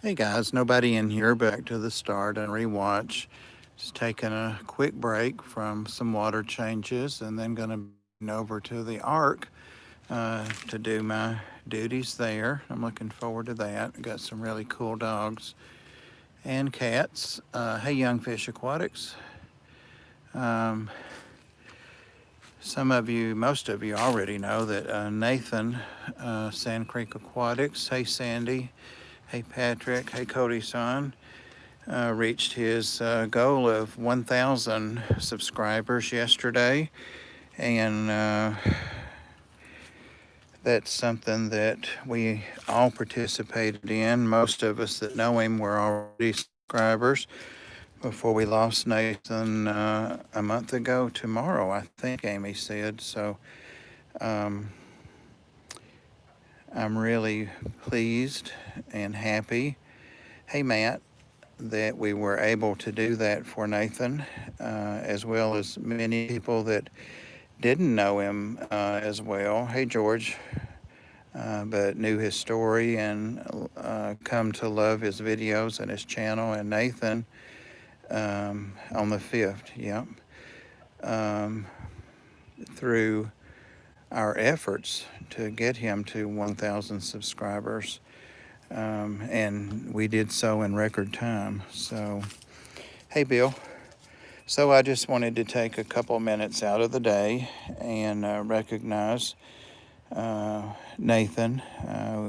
Hey guys, nobody in here. Back to the start and rewatch. Just taking a quick break from some water changes and then going to be heading over to the Ark to do my duties there. I'm looking forward to that. Got some really cool dogs and cats. Hey, Young Fish Aquatics. Um, some of you, most of you already know that Nathan, Sand Creek Aquatics. Hey, Sandy. Hey, Patrick. Hey, Cody's son. Reached his goal of 1,000 subscribers yesterday, and that's something that we all participated in. Most of us that know him were already subscribers before we lost Nathan a month ago tomorrow, I think Amy said. So um, I'm really pleased and happy. Hey, Matt, that we were able to do that for Nathan, as well as many people that didn't know him as well. Hey, George, but knew his story and come to love his videos and his channel. And Nathan on the 5th, yep, um, through our efforts to get him to 1,000 subscribers. And we did so in record time. So, hey, Bill. So I just wanted to take a couple minutes out of the day and recognize Nathan.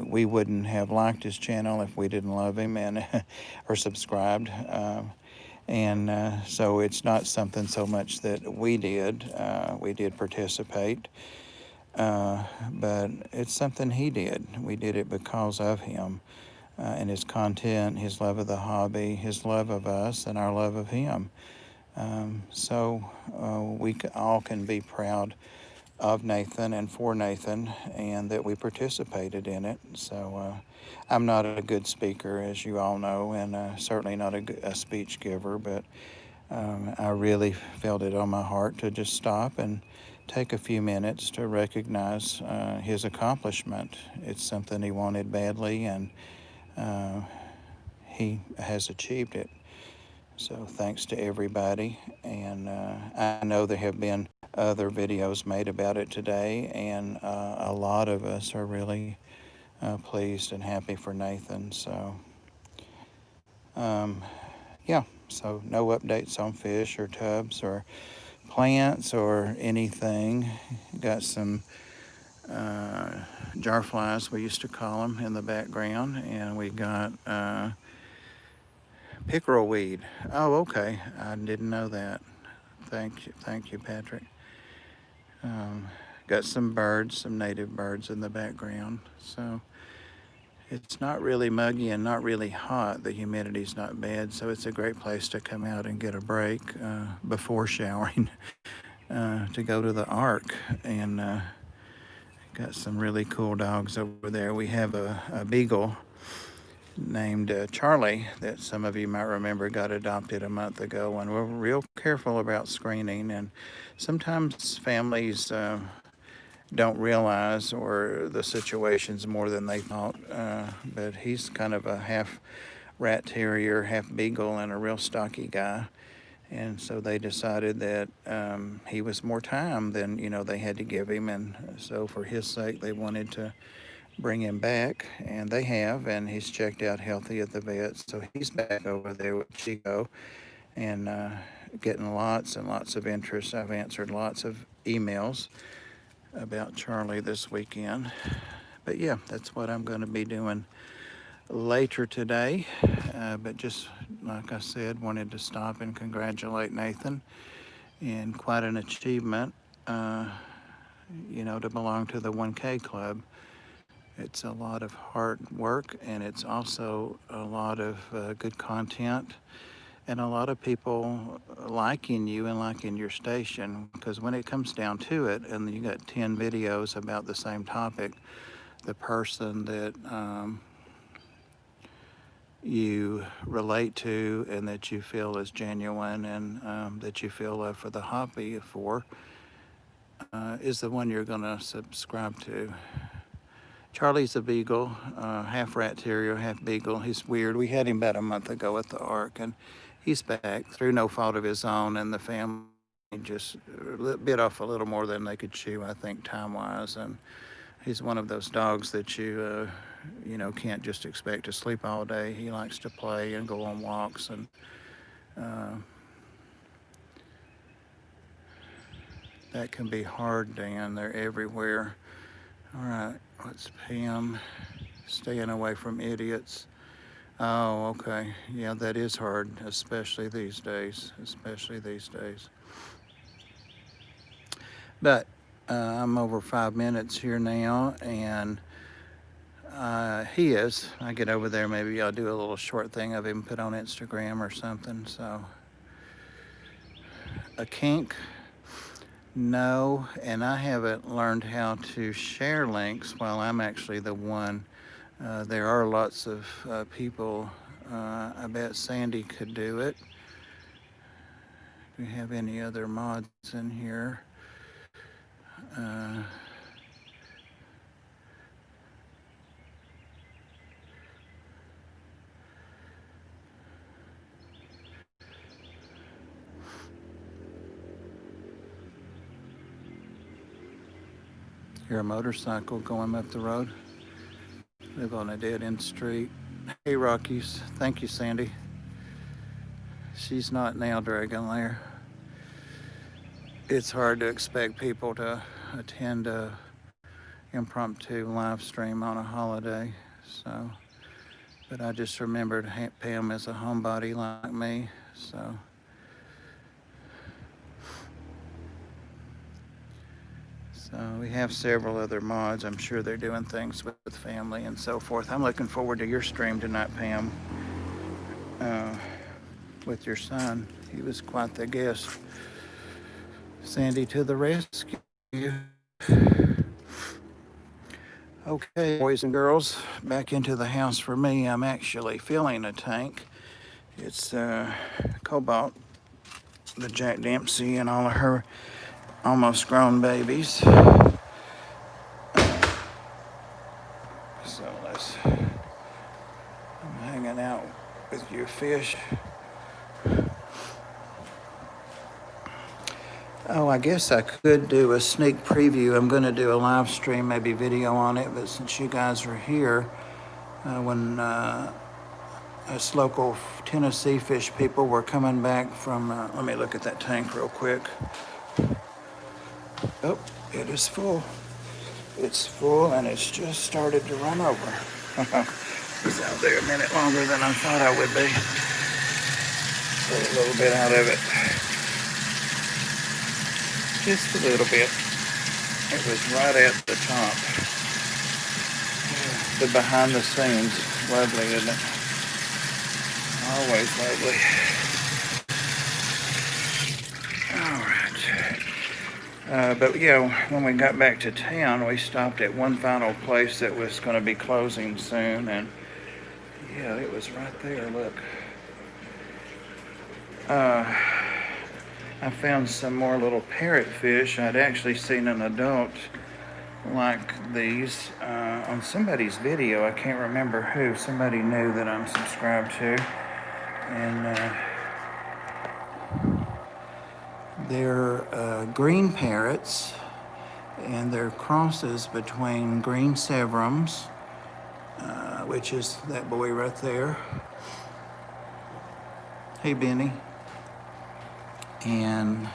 We wouldn't have liked his channel if we didn't love him and or subscribed. And so it's not something so much that we did. We did participate, but it's something he did. We did it because of him and his content, his love of the hobby, his love of us, and our love of him. So we all can be proud of Nathan and for Nathan, and that we participated in it. So I'm not a good speaker, as you all know, and certainly not a speech giver, but I really felt it on my heart to just stop and take a few minutes to recognize his accomplishment. It's something he wanted badly, and uh, he has achieved it. So thanks to everybody, and I know there have been other videos made about it today, and a lot of us are really pleased and happy for Nathan. So um, yeah, so no updates on fish or tubs or plants or anything. Got some uh, jar flies, we used to call them, in the background, and we got pickerel weed. Oh, okay, I didn't know that. Thank you, Patrick. Um, got some birds, some native birds in the background. So it's not really muggy and not really hot. The humidity's not bad, so it's a great place to come out and get a break before showering to go to the Ark. And got some really cool dogs over there. We have a beagle named Charlie that some of you might remember got adopted a month ago, and we're real careful about screening. And sometimes families don't realize or the situation's more than they thought, but he's kind of a half rat terrier, half beagle, and a real stocky guy. And so they decided that he was more time than they had to give him, and so for his sake they wanted to bring him back, and they have, and he's checked out healthy at the vet. So he's back over there with Chico, and getting lots and lots of interest. I've answered lots of emails about Charlie this weekend. But yeah, that's what I'm going to be doing later today. But just like I said, wanted to stop and congratulate Nathan, and quite an achievement, to belong to the 1K Club. It's a lot of hard work, and it's also a lot of good content, and a lot of people liking you and liking your station. Because when it comes down to it, and you got 10 videos about the same topic, the person that you relate to and that you feel is genuine, and that you feel love for the hobby for, is the one you're going to subscribe to. Charlie's a beagle, half rat terrier, half beagle. He's weird. We had him about a month ago at the Ark, and he's back through no fault of his own, and the family just bit off a little more than they could chew, I think, time-wise. And he's one of those dogs that can't just expect to sleep all day. He likes to play and go on walks, and that can be hard, Dan. They're everywhere. All right, let's Pam. Staying away from idiots. Oh, okay. Yeah, that is hard, especially these days. But I'm over 5 minutes here now, and I get over there, maybe I'll do a little short thing of him, put on Instagram or something. So, a kink? No, and I haven't learned how to share links while I'm actually the one. There are lots of people. I bet Sandy could do it. Do we have any other mods in here? Hear a motorcycle going up the road. Live on a dead-end street. Hey, Rockies. Thank you, Sandy. She's not now dragging there. It's hard to expect people to attend a impromptu live stream on a holiday. So, but I just remembered Pam is a homebody like me. So we have several other mods. I'm sure they're doing things with family and so forth. I'm looking forward to your stream tonight, Pam, with your son. He was quite the guest. Sandy to the rescue. Okay, boys and girls, back into the house for me. I'm actually filling a tank. It's Cobalt, the Jack Dempsey, and all of her almost grown babies. So I'm hanging out with your fish. Oh, I guess I could do a sneak preview. I'm going to do a live stream, maybe video on it, but since you guys are here, when us local Tennessee fish people were coming back from, let me look at that tank real quick. Oh, it is full. It's full, and it's just started to run over. It's out there a minute longer than I thought I would be. Put a little bit out of it. Just a little bit. It was right at the top. The behind the scenes. Lovely, isn't it? Always lovely. All right. But yeah, when we got back to town, we stopped at one final place that was going to be closing soon, and yeah, it was right there. Look. I found some more little parrotfish. I'd actually seen an adult like these on somebody's video. I can't remember who. Somebody new that I'm subscribed to. And they're green parrots, and they're crosses between green Severums, which is that boy right there. Hey, Benny. And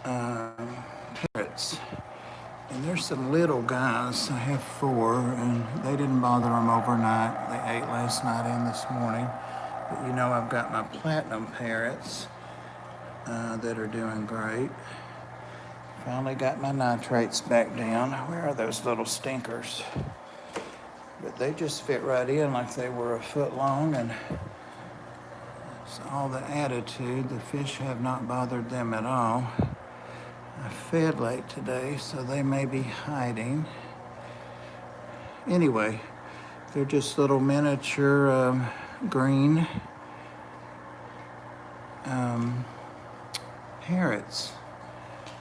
parrots. And there's some little guys. I have 4, and they didn't bother them overnight. They ate last night and this morning. But I've got my platinum parrots that are doing great. Finally got my nitrates back down. Where are those little stinkers? But they just fit right in like they were a foot long, and it's all the attitude. The fish have not bothered them at all. I fed late today, so they may be hiding. Anyway, they're just little miniature green parrots.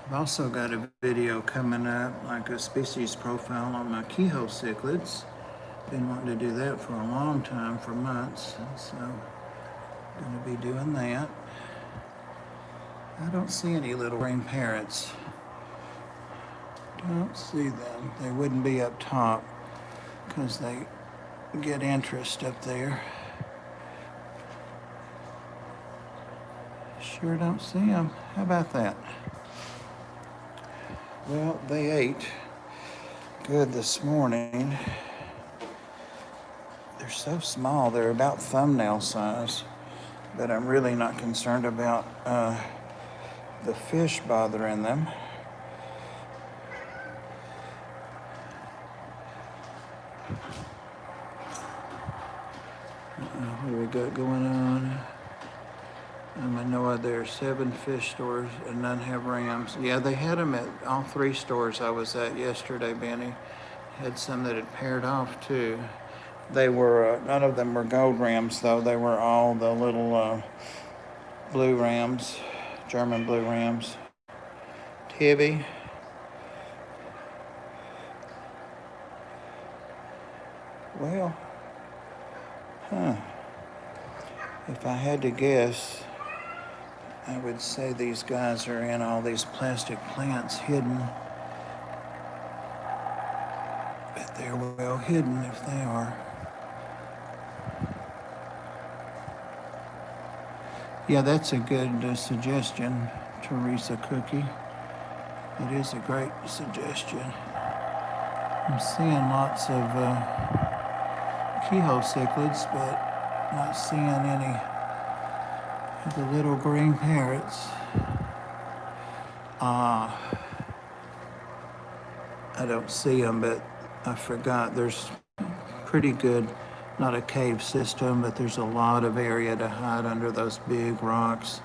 I've also got a video coming up, like a species profile on my keyhole cichlids. Been wanting to do that for a long time, for months, so going to be doing that. I don't see any little green parrots. Don't see them. They wouldn't be up top because they get interest up there. Sure don't see them. How about that? Well, they ate good this morning. They're so small. They're about thumbnail size, but I'm really not concerned about the fish bothering them. What do we got going on? I know there are 7 fish stores and none have rams. Yeah, they had them at all 3 stores I was at yesterday, Benny. Had some that had paired off too. They were, none of them were gold rams though. They were all the little blue rams, German blue rams. Tibby. Well, if I had to guess, I would say these guys are in all these plastic plants hidden. But they're well hidden if they are. Yeah, that's a good suggestion, Teresa Cookie. It is a great suggestion. I'm seeing lots of keyhole cichlids, but not seeing any of the little green parrots. I don't see them, but I forgot there's pretty good, not a cave system, but there's a lot of area to hide under those big rocks.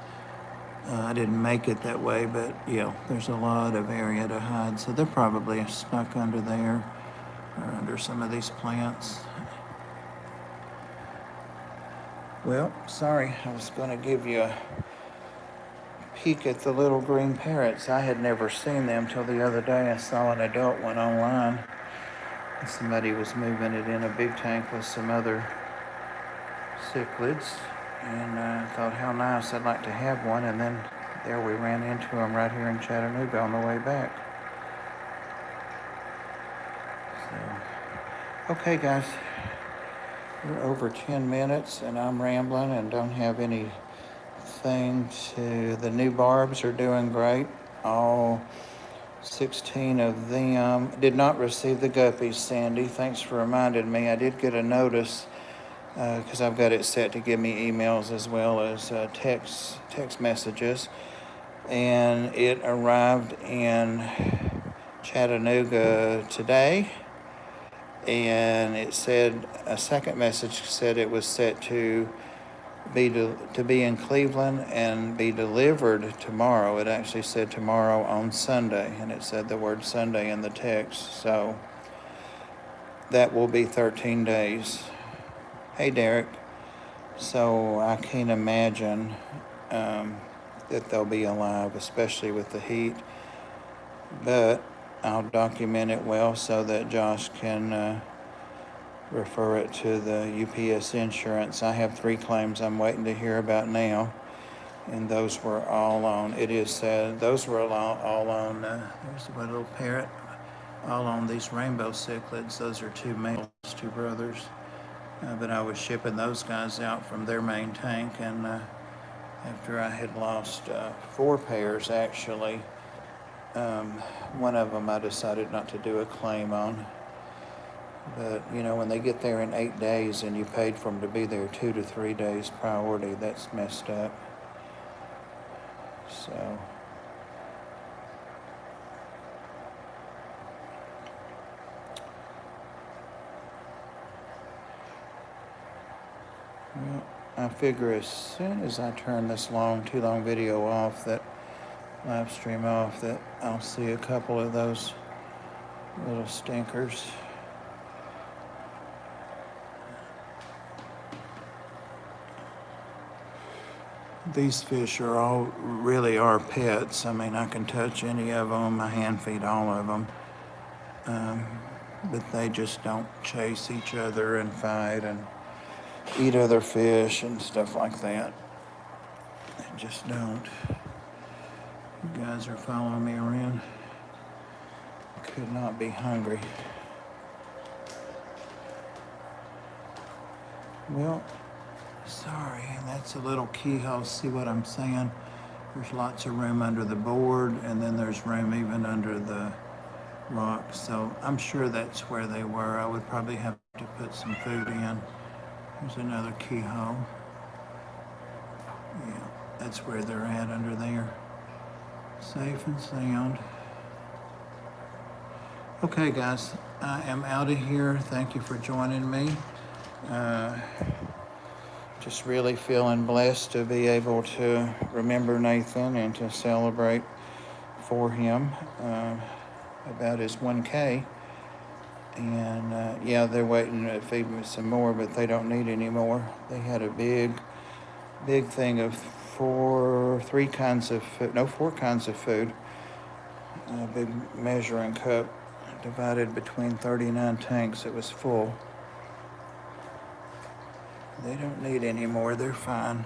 I didn't make it that way, but yeah, there's a lot of area to hide. So they're probably stuck under there or under some of these plants. Well, sorry, I was going to give you a peek at the little green parrots. I had never seen them till the other day. I saw an adult one online. Somebody was moving it in a big tank with some other cichlids, and I thought, how nice, I'd like to have one, and then there we ran into them right here in Chattanooga on the way back. So, okay guys, we're over 10 minutes and I'm rambling and don't have anything to, the new barbs are doing great. All 16 of them did not receive the guppies, Sandy. Thanks for reminding me. I did get a notice because I've got it set to give me emails as well as text messages. And it arrived in Chattanooga today. And it said, a second message said it was set to be in Cleveland and be delivered tomorrow. It actually said tomorrow on Sunday, and it said the word Sunday in the text. So that will be 13 days. Hey, Derek. So I can't imagine that they'll be alive, especially with the heat. But I'll document it well so that Josh can refer it to the UPS insurance. I have 3 claims I'm waiting to hear about now, and those were all on, it is said, those were all on, there's one little parrot, all on these rainbow cichlids. Those are 2 males, 2 brothers. But I was shipping those guys out from their main tank, and after I had lost 4 pairs actually, one of them I decided not to do a claim on. But you know, when they get there in 8 days and you paid for them to be there 2 to 3 days priority, that's messed up. So well, I figure as soon as I turn this too long video off, that live stream off, that I'll see a couple of those little stinkers. These fish are all really are pets. I mean, I can touch any of them. I hand feed all of them. But they just don't chase each other and fight and eat other fish and stuff like that. They just don't. You guys are following me around. Could not be hungry. Well, sorry, and that's a little keyhole. See what I'm saying? There's lots of room under the board, and then there's room even under the rock. So I'm sure that's where they were. I would probably have to put some food in. There's another keyhole. Yeah, that's where they're at, under there. Safe and sound. Okay, guys, I am out of here. Thank you for joining me. Just really feeling blessed to be able to remember Nathan and to celebrate for him about his 1K. And yeah, they're waiting to feed me some more, but they don't need any more. They had a big thing of four kinds of food, a big measuring cup divided between 39 tanks. It was full. They don't need any more. They're fine.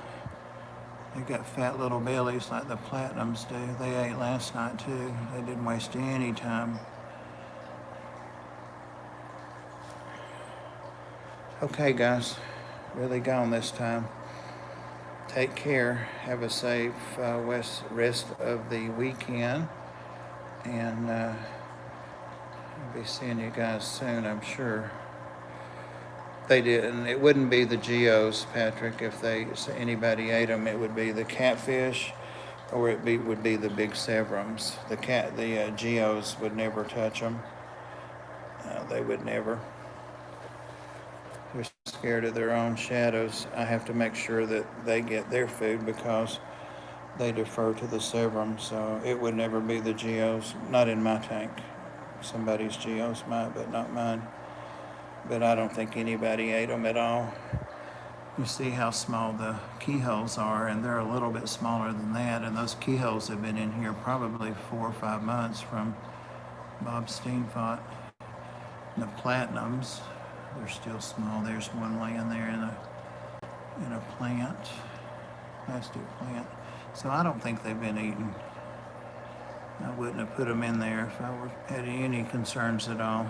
They got fat little bellies like the Platinums do. They ate last night too. They didn't waste any time. Okay, guys, really gone this time. Take care. Have a safe rest of the weekend. And I'll be seeing you guys soon, I'm sure. They didn't. It wouldn't be the geos, Patrick. If anybody ate them, it would be the catfish, or would be the big severums. The geos would never touch them. They would never. They're scared of their own shadows. I have to make sure that they get their food because they defer to the severum. So it would never be the geos. Not in my tank. Somebody's geos might, but not mine. But I don't think anybody ate them at all. You see how small the keyholes are, and they're a little bit smaller than that. And those keyholes have been in here probably 4 or 5 months from Bob Steenfott. The Platinums, they're still small. There's one laying there in a plastic plant. So I don't think they've been eaten. I wouldn't have put them in there if I had any concerns at all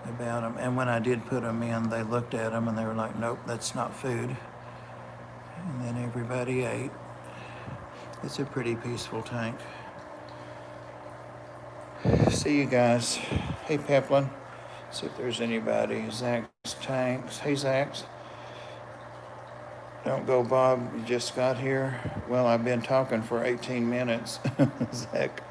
about them. And when I did put them in, they looked at them and they were like, nope, that's not food. And then everybody ate. It's a pretty peaceful tank. See you guys. Hey, Peplin. See if there's anybody. Zach's tanks. Hey, Zach's. Don't go, Bob. You just got here. Well, I've been talking for 18 minutes. Zach.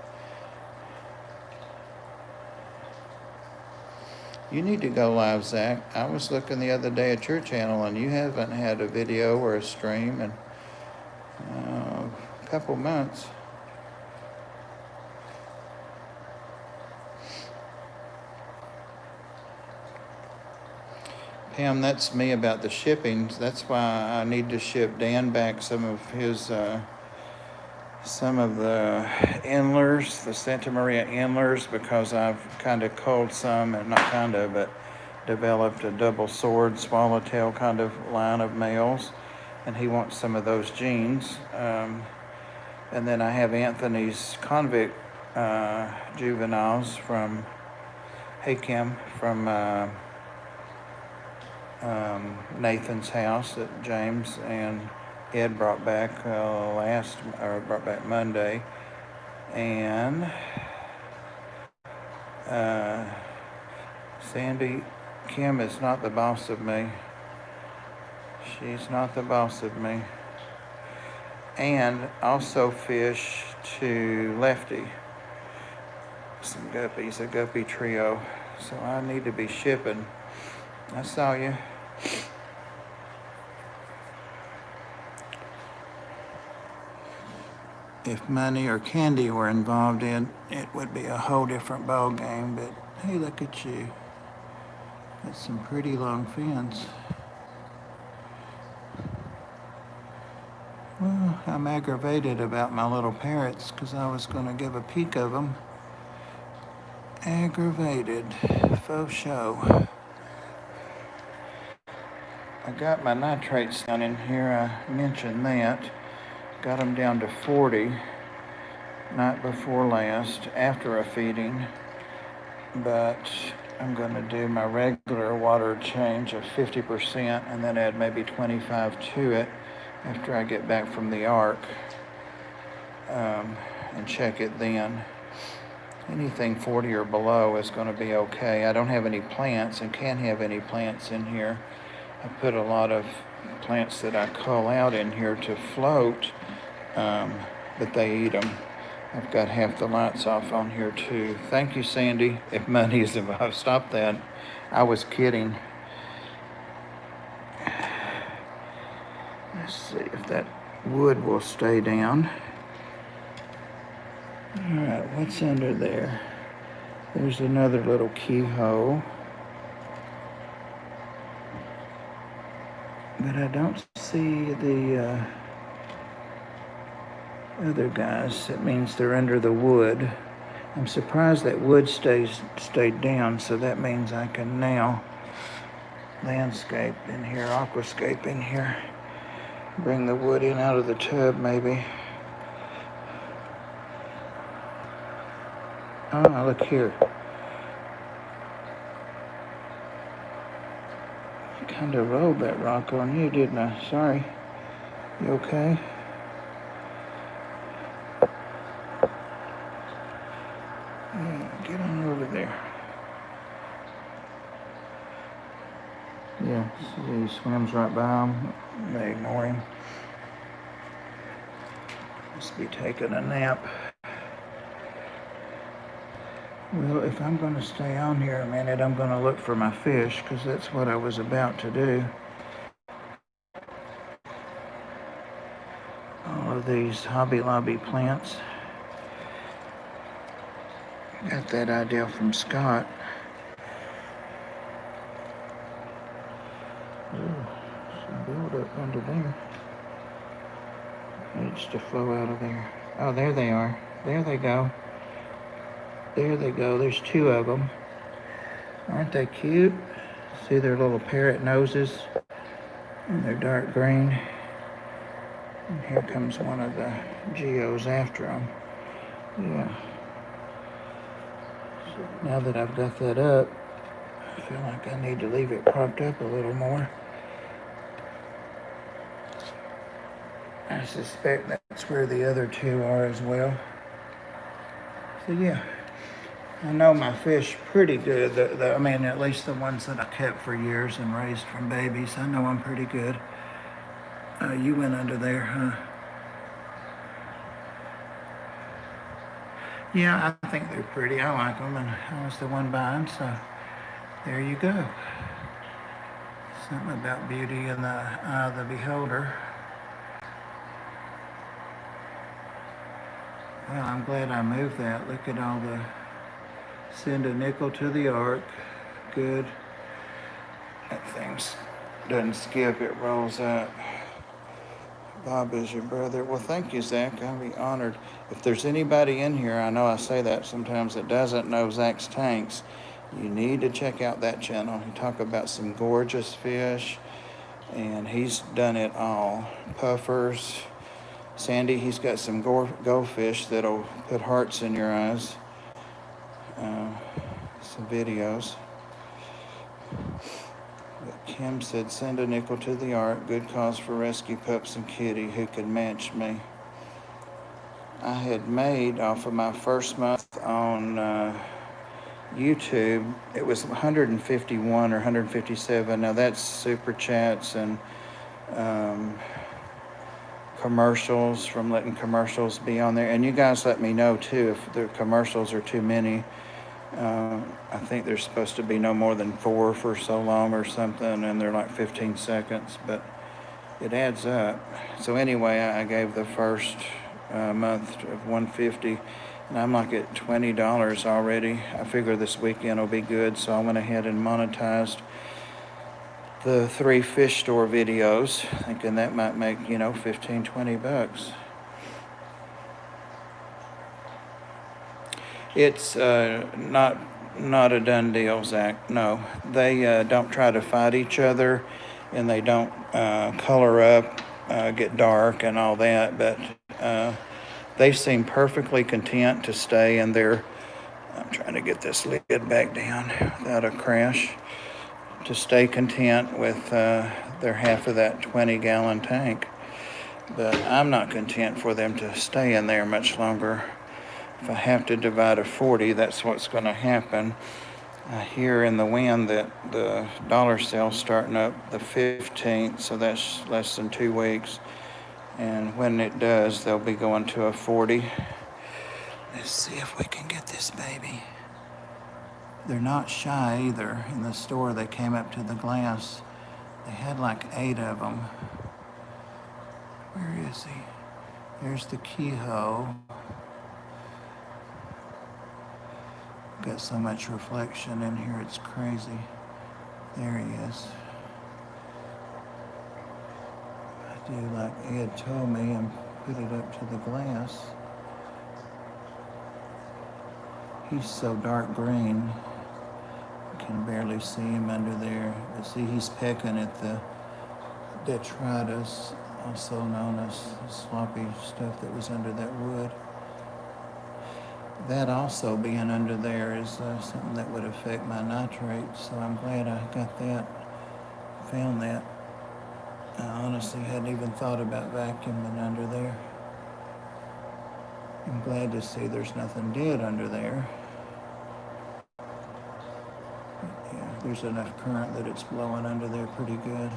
You need to go live, Zach. I was looking the other day at your channel, and you haven't had a video or a stream in a couple months. Pam, that's me about the shipping. That's why I need to ship Dan back some of the endlers, the Santa Maria endlers, because I've kind of culled some, and not kind of, but developed a double sword swallowtail kind of line of males, and he wants some of those genes. And then I have Anthony's convict juveniles from Kim from Nathan's house that James and Ed brought back Monday, and Sandy, Kim is not the boss of me. She's not the boss of me. And also fish to Lefty, some guppies, a guppy trio. So I need to be shipping. I saw you. If money or candy were involved in it, would be a whole different ball game. But hey, look at you. That's some pretty long fins. Well, I'm aggravated about my little parrots because I was going to give a peek of them. Aggravated. Faux show. I got my nitrates down in here. I mentioned that. Got them down to 40 night before last after a feeding. But I'm going to do my regular water change of 50% and then add maybe 25 to it after I get back from the ark and check it then. Anything 40 or below is going to be okay. I don't have any plants and can't have any plants in here. I put a lot of plants that I cull out in here to float, but they eat them. I've got half the lights off on here too. Thank you, Sandy. If money is involved, stop that. I was kidding. Let's see if that wood will stay down. All right, what's under there? There's another little keyhole. But I don't see the other guys. That means they're under the wood. I'm surprised that wood stayed down, so that means I can now landscape in here, aquascape in here. Bring the wood in out of the tub, maybe. Oh, look here. I kind of rolled that rock on you, didn't I? Sorry. You okay? Yeah, get on over there. Yeah, see, he swims right by him. They ignore him. Must be taking a nap. Well, if I'm going to stay on here a minute, I'm going to look for my fish because that's what I was about to do. All of these Hobby Lobby plants. Got that idea from Scott. Ooh, some buildup under there. Needs to flow out of there. Oh, there they are. There they go. There they go. There's two of them. Aren't they cute? See their little parrot noses? And they're dark green. And here comes one of the geos after them. Yeah. So now that I've got that up, I feel like I need to leave it propped up a little more. I suspect that's where the other two are as well. So yeah. I know my fish pretty good. I mean, at least the ones that I kept for years and raised from babies. I know them pretty good. You went under there, huh? Yeah, I think they're pretty. I like them, and I was the one buying, so there you go. Something about beauty in the eye of the beholder. Well, I'm glad I moved that. Look at all the... Send a nickel to the ark. Good. That thing doesn't skip, it rolls up. Bob is your brother. Well, thank you, Zach. I'll be honored. If there's anybody in here, I know I say that sometimes, that doesn't know Zach's Tanks, you need to check out that channel. He talk about some gorgeous fish, and he's done it all. Puffers. Sandy, he's got some goldfish that'll put hearts in your eyes. Some videos. But Kim said, send a nickel to the ark. Good cause for rescue pups and kitty who could match me. I had made off of my first month on YouTube, it was 151 or 157. Now that's super chats and commercials, from letting commercials be on there. And you guys let me know too if the commercials are too many. I think there's supposed to be no more than 4 for so long or something, and they're like 15 seconds, but it adds up. So anyway, I gave the first month of 150, and I'm like at $20 already. I figure this weekend will be good, so I went ahead and monetized. the 3 fish store videos, thinking that might make, 15, 20 bucks. It's not a done deal, Zach. No, they don't try to fight each other, and they don't color up, get dark, and all that. But they seem perfectly content to stay in their. I'm trying to get this lid back down without a crash. To stay content with their half of that 20-gallon tank. But I'm not content for them to stay in there much longer. If I have to divide a 40, that's what's going to happen. I hear in the wind that the dollar sale's starting up the 15th, so that's less than 2 weeks. And when it does, they'll be going to a 40. Let's see if we can get this baby. They're not shy either. In the store, they came up to the glass. They had like 8 of them. Where is he? There's the keyhole. Got so much reflection in here, it's crazy. There he is. I do like Ed told me and put it up to the glass. He's so dark green. You can barely see him under there. But see, he's pecking at the detritus, also known as the sloppy stuff that was under that wood. That also being under there is something that would affect my nitrates, so I'm glad I got that, found that. I honestly hadn't even thought about vacuuming under there. I'm glad to see there's nothing dead under there. Yeah, there's enough current that it's blowing under there pretty good.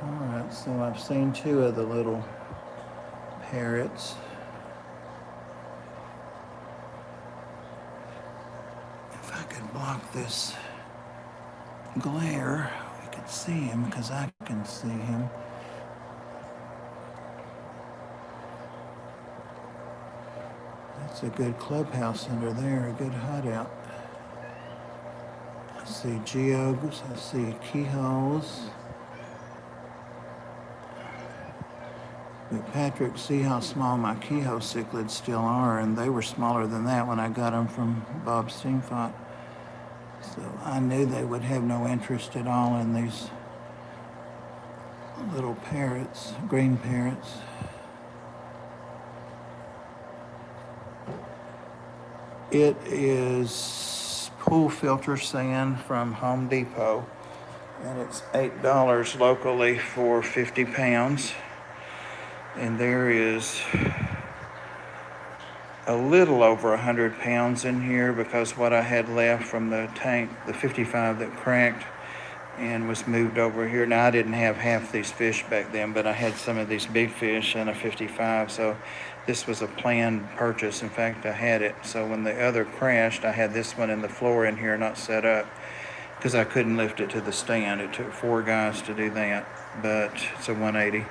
All right, so I've seen 2 of the little parrots. If I could block this glare, we could see him, because I can see him. That's a good clubhouse under there, a good hideout. I see geodes, I see keyholes. But Patrick, see how small my keyhole cichlids still are, and they were smaller than that when I got them from Bob Steamfont. So I knew they would have no interest at all in these little parrots, green parrots. It is pool filter sand from Home Depot, and it's $8 locally for 50 pounds. And there is a little over 100 pounds in here, because what I had left from the tank, the 55 that cracked and was moved over here. Now, I didn't have half these fish back then, but I had some of these big fish and a 55, so this was a planned purchase. In fact, I had it, so when the other crashed, I had this one in the floor in here not set up, because I couldn't lift it to the stand. It took 4 guys to do that, but it's a 180.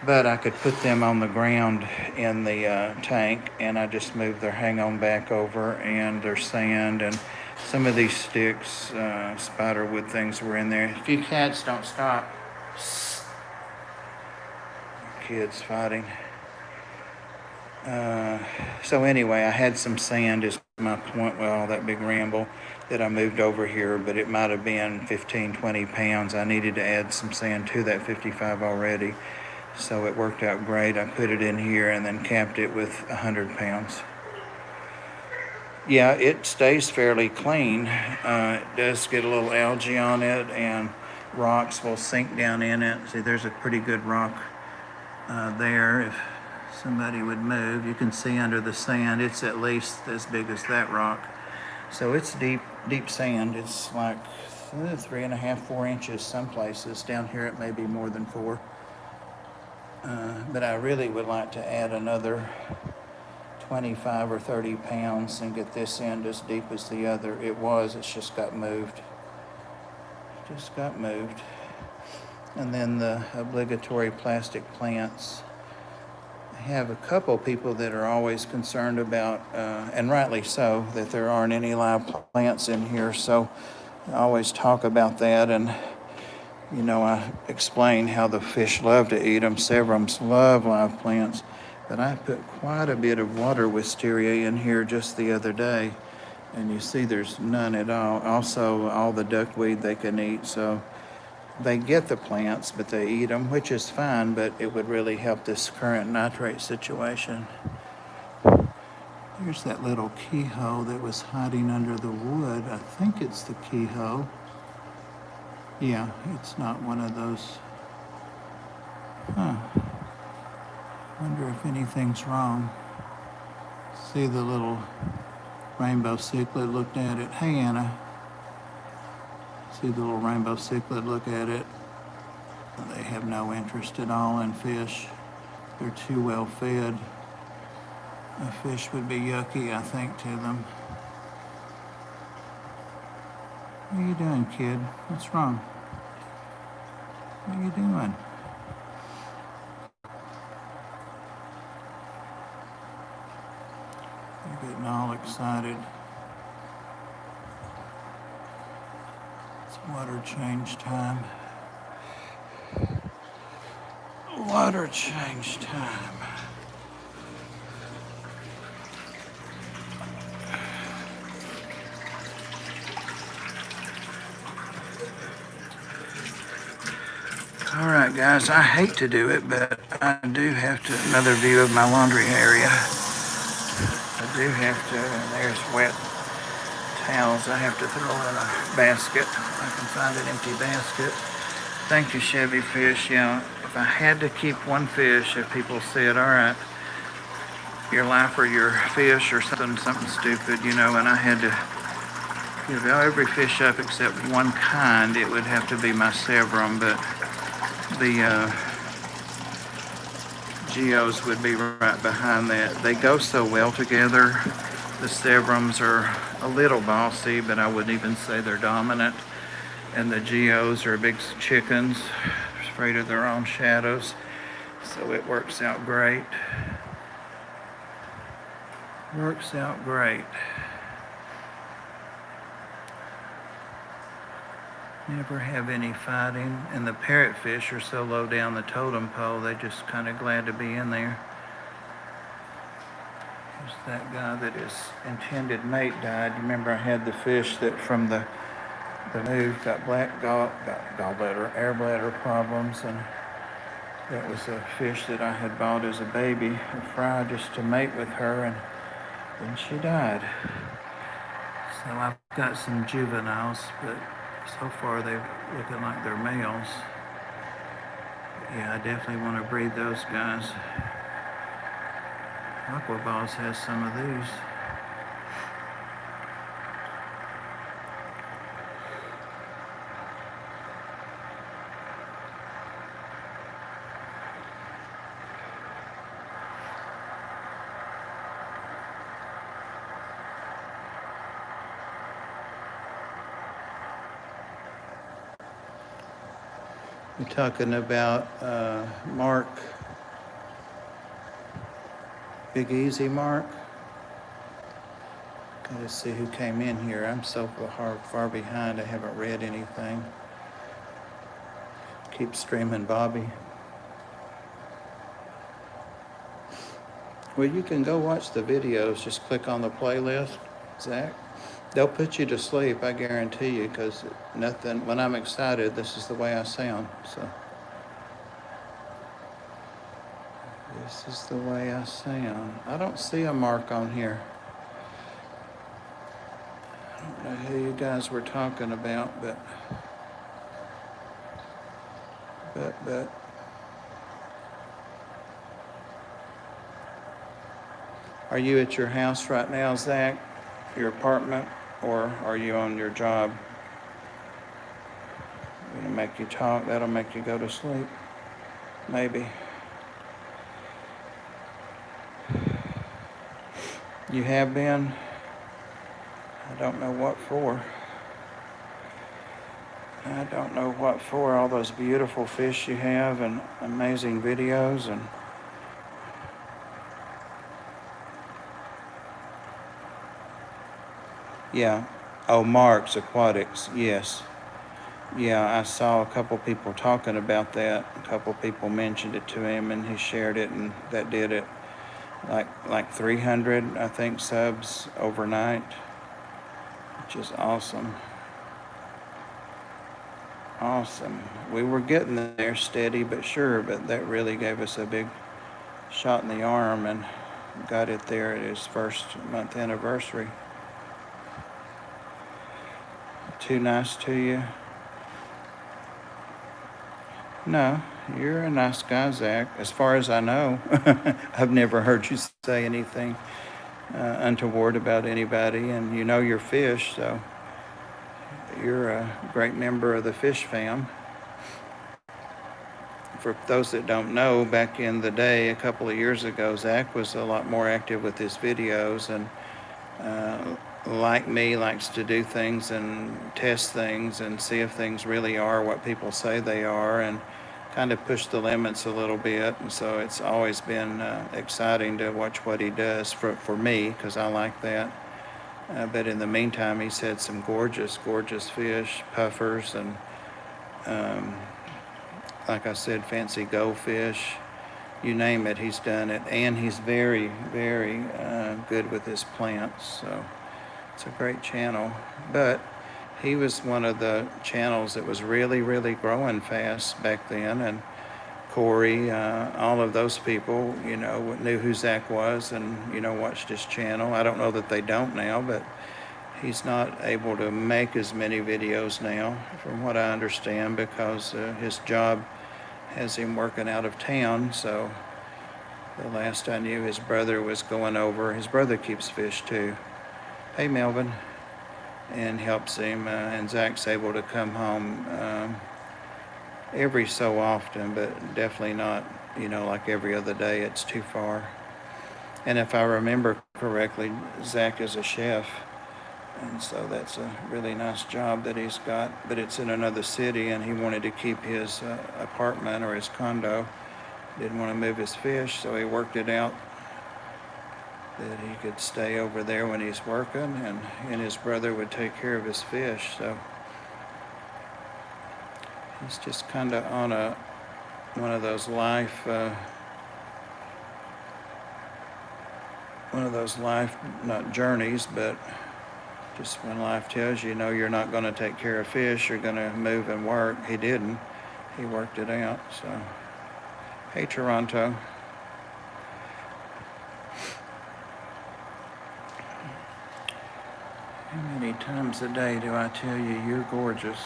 But I could put them on the ground in the tank, and I just moved their hang-on back over, and their sand, and some of these sticks, spider wood things were in there. If you cats don't stop. Kids fighting. So anyway, I had some sand is my point with all that big ramble that I moved over here, but it might have been 15, 20 pounds. I needed to add some sand to that 55 already. So it worked out great. I put it in here and then capped it with 100 pounds. Yeah, it stays fairly clean. It does get a little algae on it, and rocks will sink down in it. See, there's a pretty good rock there. If somebody would move, you can see under the sand, it's at least as big as that rock. So it's deep sand. It's like 3.5, 4 inches some places. Down here it may be more than 4. But I really would like to add another 25 or 30 pounds and get this end as deep as the other. It's just got moved. And then the obligatory plastic plants. I have a couple people that are always concerned about, and rightly so, that there aren't any live plants in here. So I always talk about that, and you know, I explain how the fish love to eat them. Severums love live plants, but I put quite a bit of water wisteria in here just the other day, and you see there's none at all. Also, all the duckweed they can eat, so they get the plants, but they eat them, which is fine, but it would really help this current nitrate situation. Here's that little keyhole that was hiding under the wood. I think it's the keyhole. Yeah, it's not one of those. Huh. Wonder if anything's wrong. See the little rainbow cichlid looked at it. Hey, Anna. See the little rainbow cichlid look at it. They have no interest at all in fish. They're too well fed. A fish would be yucky, I think, to them. What are you doing, kid? What's wrong? What are you doing? They're getting all excited. It's water change time. Water change time. All right, guys, I hate to do it, but I do have to, another view of my laundry area. I do have to, and there's wet towels I have to throw in a basket. I can find an empty basket. Thank you, Chevy Fish. Yeah, if I had to keep one fish, if people said, all right, your life or your fish or something stupid, you know, and I had to give every fish up except one kind, it would have to be my Severum, but the Geos would be right behind that. They go so well together. The Severums are a little bossy, but I wouldn't even say they're dominant. And the Geos are big chickens, afraid of their own shadows. So it works out great. Works out great. Never have any fighting, and the parrotfish are so low down the totem pole, they're just kind of glad to be in there. There's that guy that his intended mate died. You remember I had the fish that from the move got black gallbladder, air bladder problems, and that was a fish that I had bought as a baby, a fry just to mate with her, and then she died. So I've got some juveniles, but so far they're looking like they're males. Yeah, I definitely want to breed those guys. Aquaballs has some of these. We're talking about Mark, Big Easy Mark. Gotta see who came in here. I'm so far behind, I haven't read anything. Keep streaming Bobby. Well, you can go watch the videos. Just click on the playlist, Zach. They'll put you to sleep, I guarantee you, because nothing, when I'm excited, this is the way I sound, so. This is the way I sound. I don't see a Mark on here. I don't know who you guys were talking about, but. Are you at your house right now, Zach? Your apartment? Or are you on your job? I'm gonna make you talk. That'll make you go to sleep. Maybe. You have been? I don't know what for. I don't know what for. All those beautiful fish you have and amazing videos and. Yeah, Oh, Mark's Aquatics, yes. Yeah, I saw a couple people talking about that. A couple people mentioned it to him, and he shared it, and that did it. Like 300, I think, subs overnight, which is awesome. Awesome. We were getting there steady but sure, but that really gave us a big shot in the arm and got it there at his first month anniversary. Too nice to you? No, you're a nice guy, Zach. As far as I know, I've never heard you say anything untoward about anybody, and you know your fish, so you're a great member of the fish fam. For those that don't know, back in the day, a couple of years ago, Zach was a lot more active with his videos, and like me, likes to do things and test things and see if things really are what people say they are, and kind of push the limits a little bit. And so it's always been exciting to watch what he does for me, because I like that. But in the meantime, he's had some gorgeous, gorgeous fish, puffers, and like I said, fancy goldfish. You name it, he's done it. And he's very, very good with his plants. So it's a great channel. But he was one of the channels that was really, really growing fast back then. And Corey, all of those people, you know, knew who Zach was and, you know, watched his channel. I don't know that they don't now, but he's not able to make as many videos now, from what I understand, because his job has him working out of town. So the last I knew, his brother was going over. His brother keeps fish too. Hey, Melvin. And helps him. And Zach's able to come home every so often, but definitely not, you know, like every other day. It's too far. And if I remember correctly, Zach is a chef. And so that's a really nice job that he's got, but it's in another city, and he wanted to keep his apartment or his condo. Didn't want to move his fish, so he worked it out that he could stay over there when he's working, and his brother would take care of his fish. So he's just kind of on one of those life not journeys, but just when life tells you, you're not going to take care of fish, you're going to move and work. He didn't. He worked it out. So, hey, Toronto. How many times a day do I tell you you're gorgeous?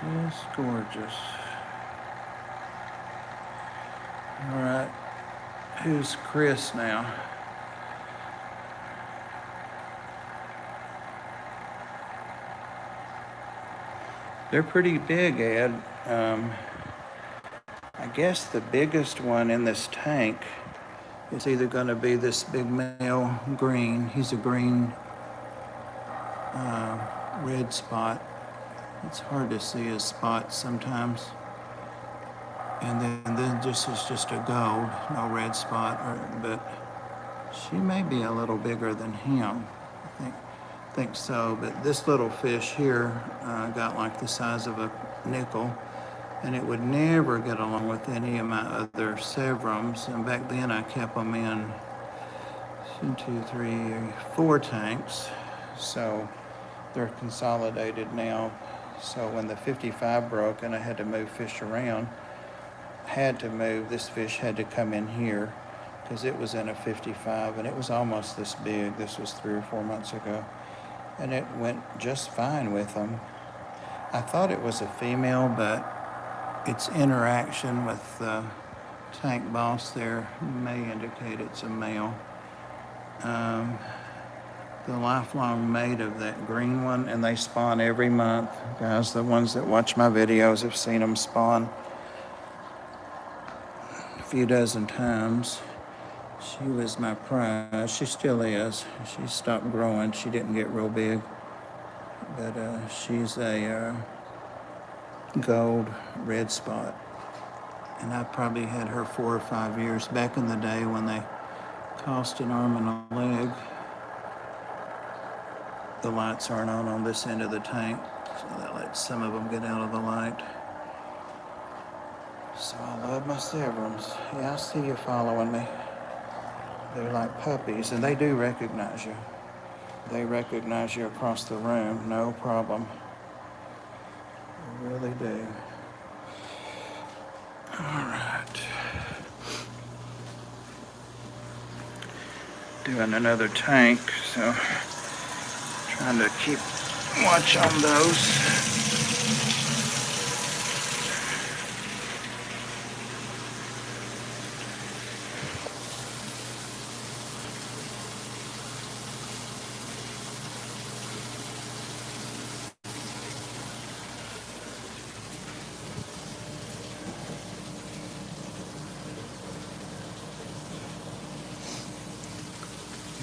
Just gorgeous. All right. Who's Chris now? They're pretty big, Ed. I guess the biggest one in this tank is either going to be this big male green. He's a green red spot. It's hard to see his spots sometimes. And then this is just a gold, no red spot, but she may be a little bigger than him. I think so. But this little fish here got like the size of a nickel, and it would never get along with any of my other sevrums. And back then I kept them in 4 tanks. So they're consolidated now. So when the 55 broke and I had to move fish around, this fish had to come in here because it was in a 55 and it was almost this big. This was 3 or 4 months ago. And it went just fine with them. I thought it was a female, but its interaction with the tank boss there may indicate it's a male. The lifelong mate of that green one, and they spawn every month. Guys, the ones that watch my videos have seen them spawn a few dozen times. She was my prize. She still is. She stopped growing. She didn't get real big. But she's a gold red spot. And I probably had her 4 or 5 years back in the day when they cost an arm and a leg. The lights aren't on this end of the tank, so that lets some of them get out of the light. So I love my Severums. Yeah, I see you following me. They're like puppies, and they do recognize you. They recognize you across the room, no problem. They really do. All right. Doing another tank, so trying to keep watch on those.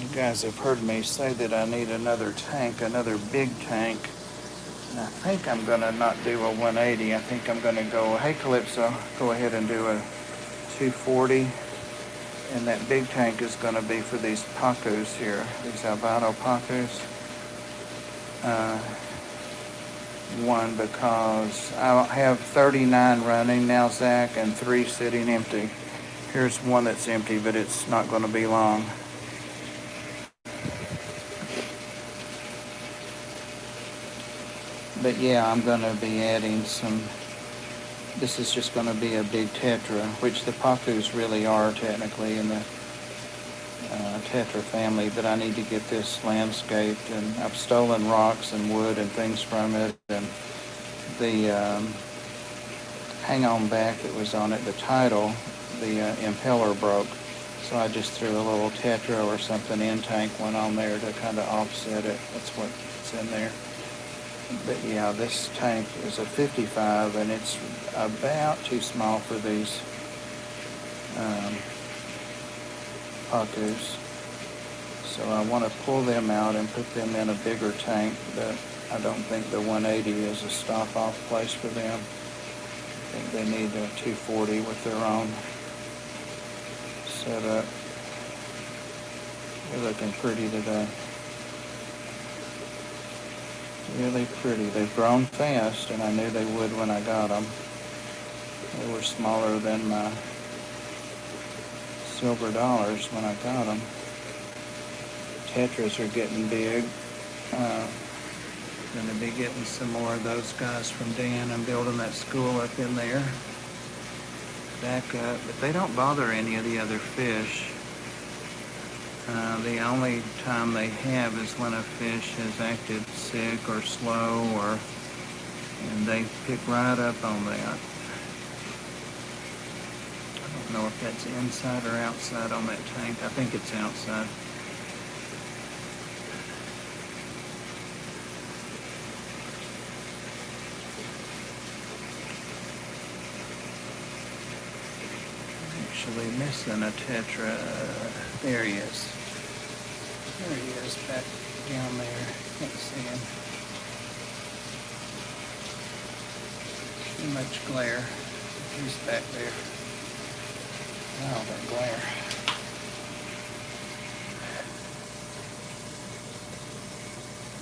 You guys have heard me say that I need another tank, another big tank. And I think I'm gonna not do a 180. I think I'm gonna go, hey Calypso, go ahead and do a 240. And that big tank is gonna be for these pacus here, these albino pacus. One, because I have 39 running now, Zach, and 3 sitting empty. Here's one that's empty, but it's not gonna be long. But yeah, I'm going to be adding some, this is just going to be a big tetra, which the pacus really are technically in the tetra family, but I need to get this landscaped, and I've stolen rocks and wood and things from it, and the hang on back that was on it, the title, the impeller broke, so I just threw a little tetra or something in tank one on there to kind of offset it. That's what's in there. But yeah, this tank is a 55, and it's about too small for these pacus. So I want to pull them out and put them in a bigger tank, but I don't think the 180 is a stop-off place for them. I think they need a 240 with their own setup. They're looking pretty today. Really pretty. They've grown fast, and I knew they would when I got them. They were smaller than my silver dollars when I got them. Tetras are getting big. Going to be getting some more of those guys from Dan. I'm building that school up in there. Back up, but they don't bother any of the other fish. The only time they have is when a fish has acted sick or slow, and they pick right up on that. I don't know if that's inside or outside on that tank. I think it's outside. Actually missing a tetra. There he is. There he is, back down there. Can't see him. Too much glare. He's back there. Oh, that glare.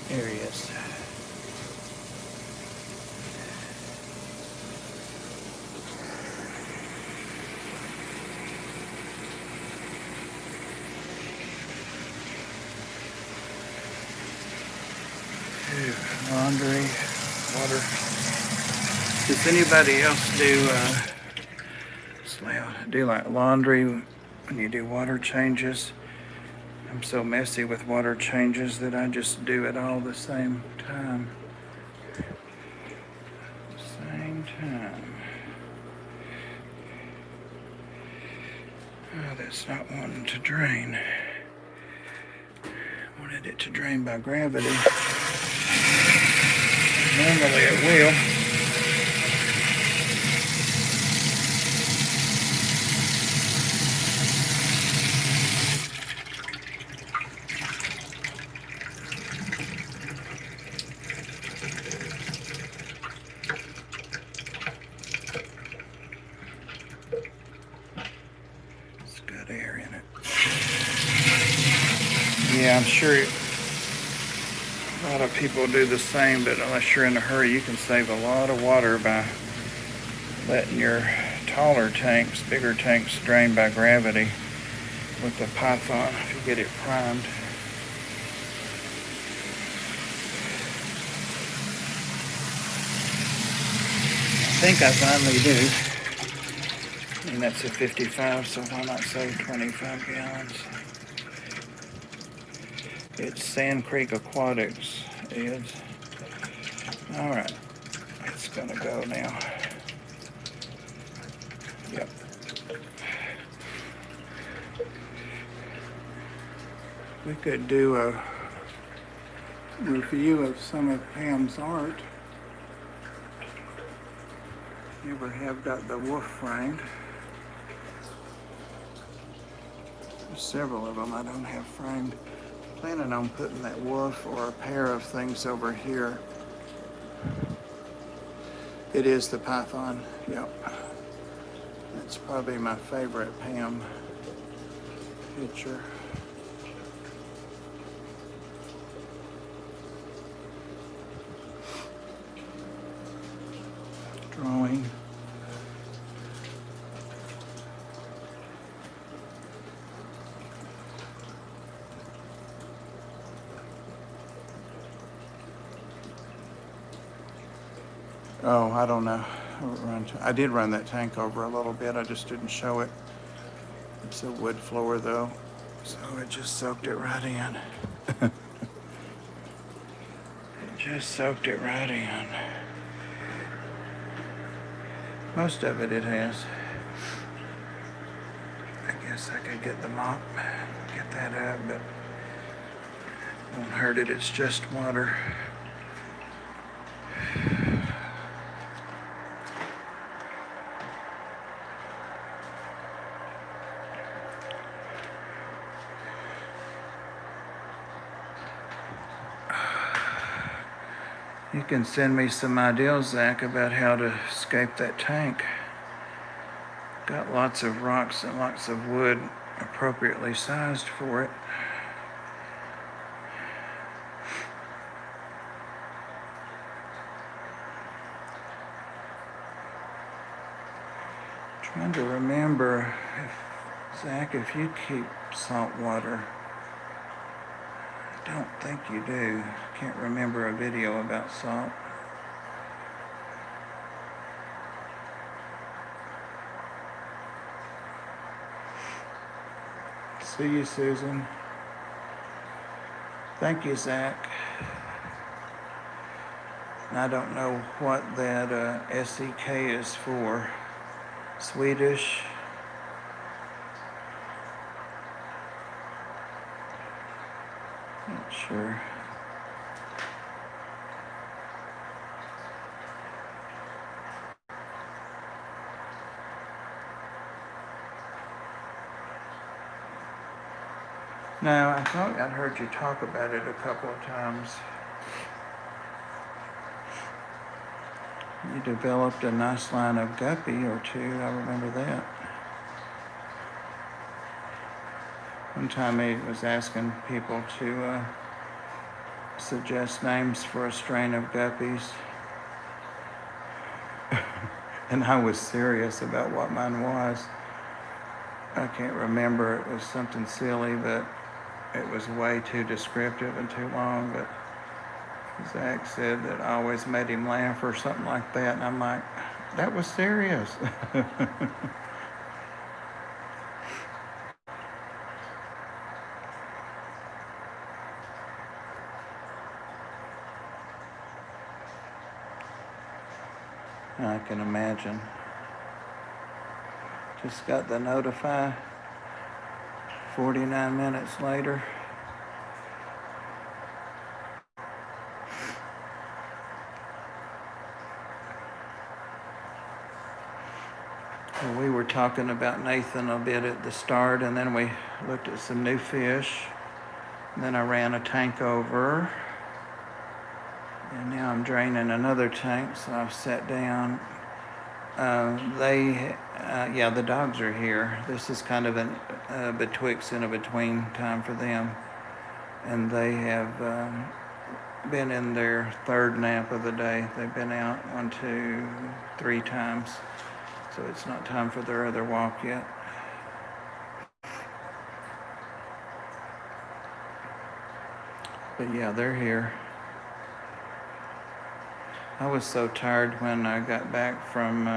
There he is. Laundry, water. Does anybody else do like laundry when you do water changes? I'm so messy with water changes that I just do it all the same time. Oh, that's not wanting to drain. I wanted it to drain by gravity. Normally it will. It's got air in it. Yeah, I'm sure a lot of people do the same, but unless you're in a hurry, you can save a lot of water by letting your taller tanks, bigger tanks, drain by gravity with the Python if you get it primed. I think I finally do. And that's a 55, so why not say 25 gallons? It's Sand Creek Aquatics, Eds. All right, it's gonna go now. Yep. We could do a review of some of Pam's art. You ever have got the wolf framed? There's several of them I don't have framed. Planning on putting that wolf or a pair of things over here. It is the Python, yep. That's probably my favorite Pam picture. Drawing. Oh, I don't know. I did run that tank over a little bit. I just didn't show it. It's a wood floor though, so it just soaked it right in. It just soaked it right in. Most of it has. I guess I could get the mop, get that up, but it won't hurt it. It's just water. You can send me some ideas, Zach, about how to escape that tank. Got lots of rocks and lots of wood appropriately sized for it. Trying to remember, Zach, if you keep salt water. I don't think you do. Can't remember a video about salt. See you, Susan. Thank you, Zach. And I don't know what that SEK is for. Swedish. Not sure. No, I thought I'd heard you talk about it a couple of times. You developed a nice line of guppy or two, I remember that. One time he was asking people to suggest names for a strain of guppies. And I was serious about what mine was. I can't remember, it was something silly, but it was way too descriptive and too long, but Zach said that I always made him laugh or something like that, and I'm like, that was serious. I can imagine. Just got the notify 49 minutes later. Well, we were talking about Nathan a bit at the start, and then we looked at some new fish. And then I ran a tank over. And now I'm draining another tank, so I've sat down. The dogs are here. This is kind of a betwixt and a between time for them. and they have been in their third nap of the day. They've been out 1, 2, 3 times, so it's not time for their other walk yet. But yeah, they're here. I was so tired when I got back from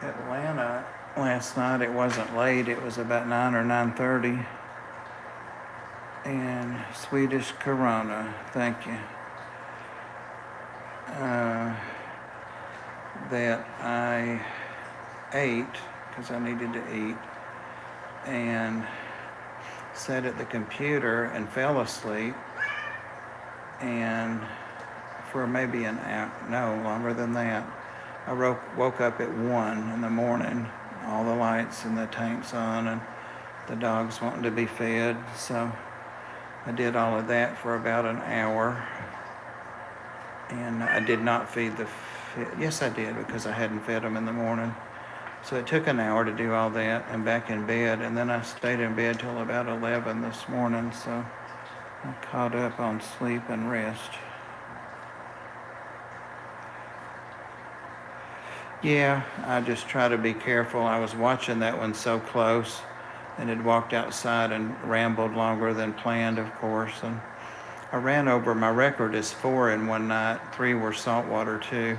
Atlanta last night. It wasn't late. It was about 9 or 9:30. And Swedish Corona, thank you. That I ate because I needed to eat, and sat at the computer and fell asleep, and for maybe an hour, no, longer than that. I woke up at 1 in the morning, all the lights and the tanks on, and the dogs wanting to be fed. So I did all of that for about an hour, and I did not feed yes, I did, because I hadn't fed them in the morning. So it took an hour to do all that and back in bed, and then I stayed in bed till about 11 this morning, so I caught up on sleep and rest. Yeah, I just try to be careful. I was watching that one so close, and had walked outside and rambled longer than planned, of course, and I ran over. My record is 4 in one night. 3 were saltwater too.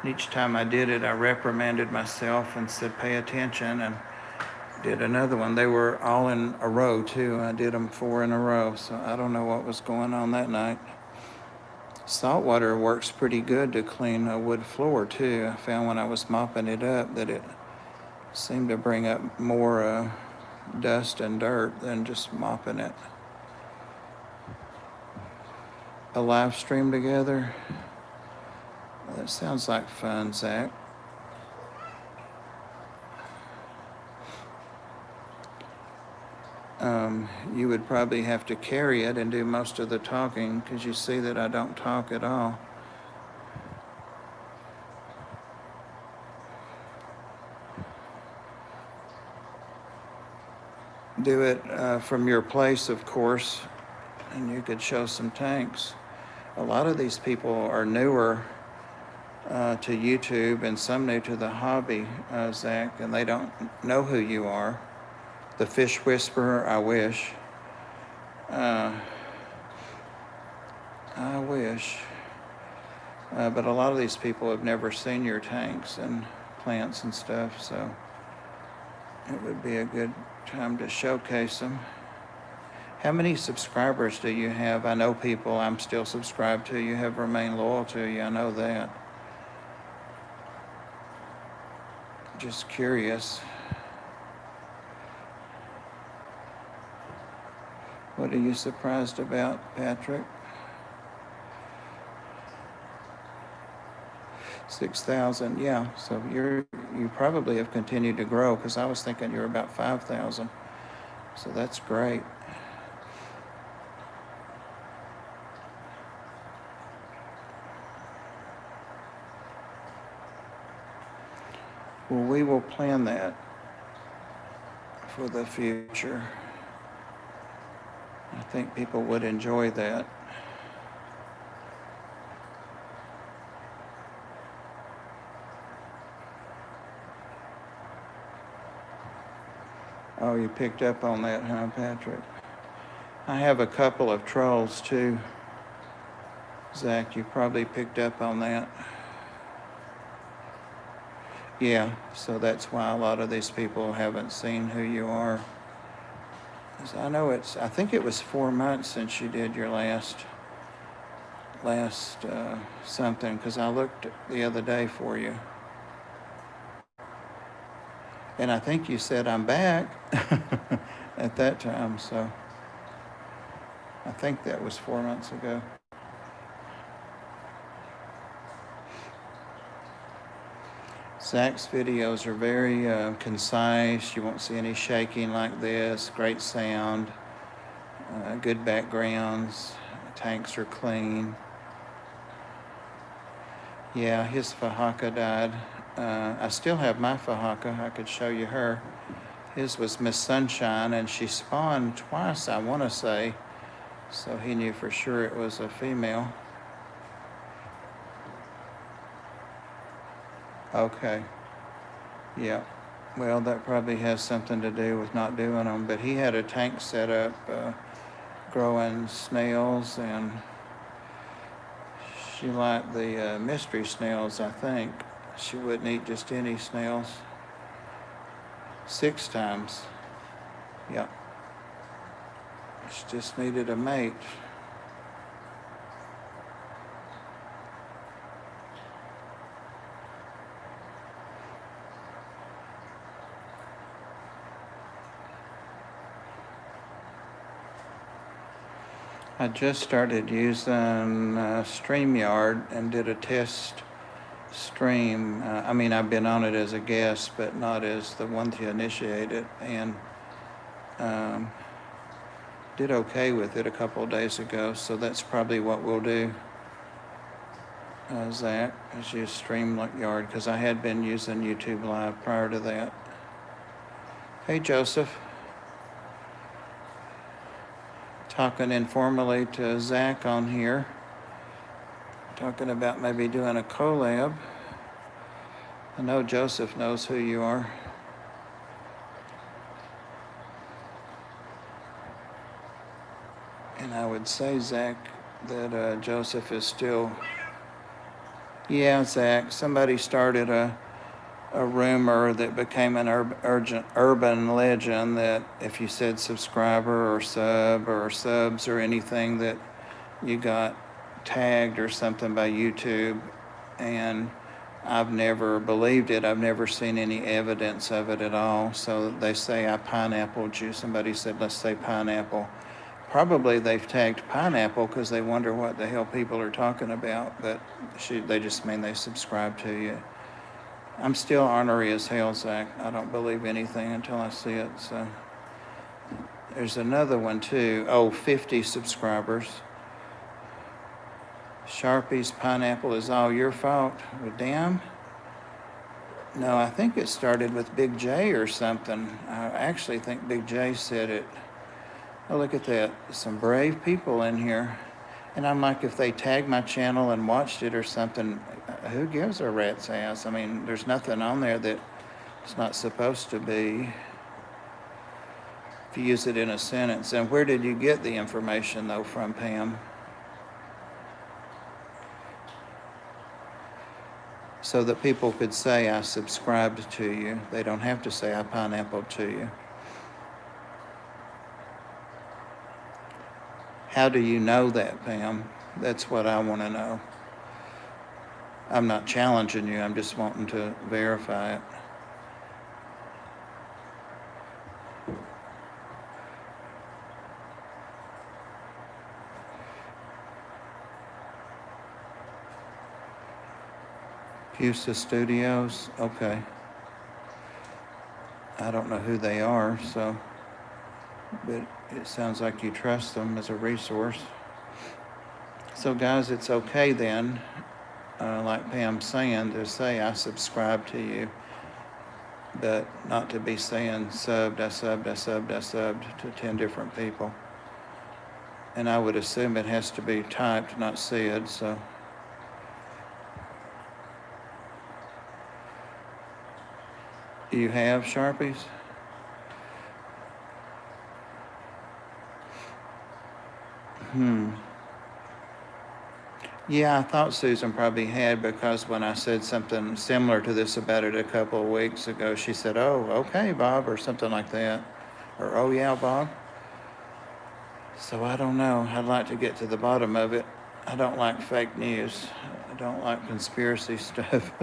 And each time I did it, I reprimanded myself and said, pay attention, and did another one. They were all in a row too. I did them 4 in a row, so I don't know what was going on that night. Saltwater works pretty good to clean a wood floor too. I found when I was mopping it up that it seemed to bring up more dust and dirt than just mopping it. A live stream together? That sounds like fun, Zach. You would probably have to carry it and do most of the talking, because you see that I don't talk at all. Do it from your place, of course, and you could show some tanks. A lot of these people are newer to YouTube, and some new to the hobby, Zach, and they don't know who you are. The Fish Whisperer, I wish. I wish. But a lot of these people have never seen your tanks and plants and stuff, so it would be a good time to showcase them. How many subscribers do you have? I know people I'm still subscribed to you have remained loyal to you. I know that. Just curious. What are you surprised about, Patrick? 6,000, yeah. So you probably have continued to grow, because I was thinking you're about 5,000. So that's great. Well, we will plan that for the future. I think people would enjoy that. Oh, you picked up on that, huh, Patrick? I have a couple of trolls too. Zach, you probably picked up on that. Yeah, so that's why a lot of these people haven't seen who you are. I think it was 4 months since you did your last something, because I looked the other day for you. And I think you said I'm back at that time, so I think that was 4 months ago. Zach's videos are very concise. You won't see any shaking like this. Great sound, good backgrounds. Tanks are clean. Yeah, his Fahaka died. I still have my Fahaka. I could show you her. His was Miss Sunshine, and she spawned twice, I want to say. So he knew for sure it was a female. Okay. Yeah. Well, that probably has something to do with not doing them. But he had a tank set up growing snails, and she liked the mystery snails, I think. She wouldn't eat just any snails. 6 times. Yeah. She just needed a mate. I just started using StreamYard and did a test stream. I've been on it as a guest, but not as the one to initiate it, and did okay with it a couple of days ago. So that's probably what we'll do. Zach, is use StreamYard, because I had been using YouTube Live prior to that. Hey, Joseph. Talking informally to Zach on here, talking about maybe doing a collab. I know Joseph knows who you are. And I would say, Zach, that Joseph is still... Yeah, Zach, somebody started a rumor that became an urban legend that if you said subscriber or sub or subs or anything, that you got tagged or something by YouTube. And I've never believed it. I've never seen any evidence of it at all. So they say I pineappled you. Somebody said, let's say pineapple. Probably they've tagged pineapple because they wonder what the hell people are talking about, but they just mean they subscribe to you. I'm still ornery as hell, Zach. I don't believe anything until I see it. So there's another one too. 50 subscribers. Sharpie's pineapple is all your fault. Well, damn. No, I think it started with Big J or something. I actually think Big J said it. Oh, look at that. Some brave people in here. And I'm like, if they tagged my channel and watched it or something, who gives a rat's ass? I mean, there's nothing on there that it's not supposed to be. If you use it in a sentence. And where did you get the information, though, from, Pam? So that people could say I subscribed to you. They don't have to say I pineappled to you. How do you know that, Pam? That's what I want to know. I'm not challenging you. I'm just wanting to verify it. Pusa Studios, okay. I don't know who they are, so, but it sounds like you trust them as a resource. So guys, it's okay then, like Pam's saying, to say I subscribe to you, but not to be saying subbed to 10 different people. And I would assume it has to be typed, not said, so. Do you have Sharpies? Yeah, I thought Susan probably had, because when I said something similar to this about it a couple of weeks ago, she said, oh, okay, Bob, or something like that. Or, oh, yeah, Bob. So I don't know. I'd like to get to the bottom of it. I don't like fake news. I don't like conspiracy stuff.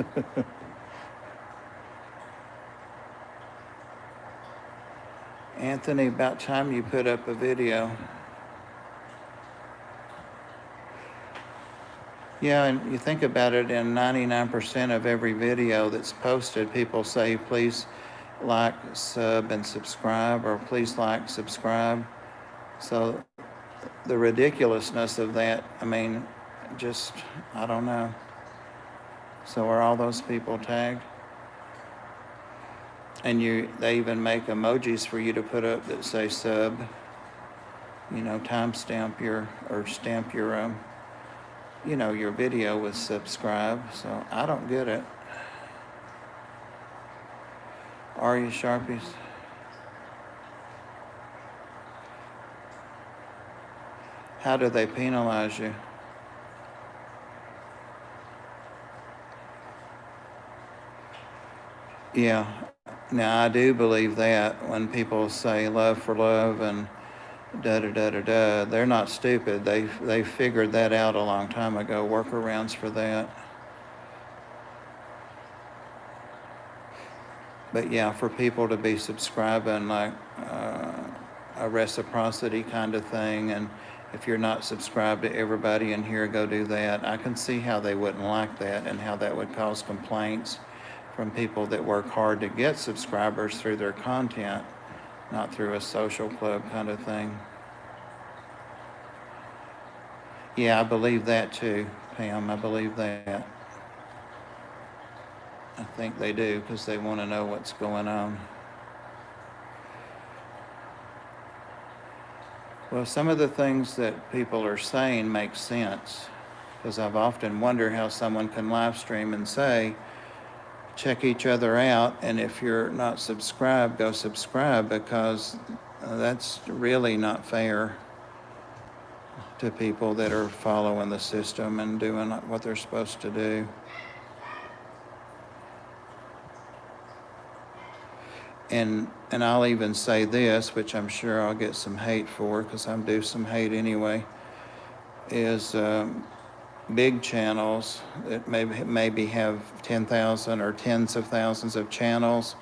Anthony, about time you put up a video. Yeah, and you think about it, in 99% of every video that's posted, people say, please like, sub, and subscribe, or please like, subscribe. So the ridiculousness of that, I mean, just, I don't know. So are all those people tagged? And they even make emojis for you to put up that say sub, timestamp or stamp your video with subscribe. So I don't get it. Are you, Sharpies? How do they penalize you? Yeah. Now, I do believe that when people say love for love and da da da da da, they're not stupid. They figured that out a long time ago, workarounds for that. But yeah, for people to be subscribing like a reciprocity kind of thing, and if you're not subscribed to everybody in here, go do that. I can see how they wouldn't like that and how that would cause complaints from people that work hard to get subscribers through their content, not through a social club kind of thing. Yeah, I believe that too, Pam. I believe that. I think they do because they want to know what's going on. Well, some of the things that people are saying make sense, because I've often wondered how someone can live stream and say, check each other out, and if you're not subscribed, go subscribe, because that's really not fair to people that are following the system and doing what they're supposed to do. And I'll even say this, which I'm sure I'll get some hate for, because I'm due some hate anyway, is big channels that maybe have 10,000 or tens of thousands of channels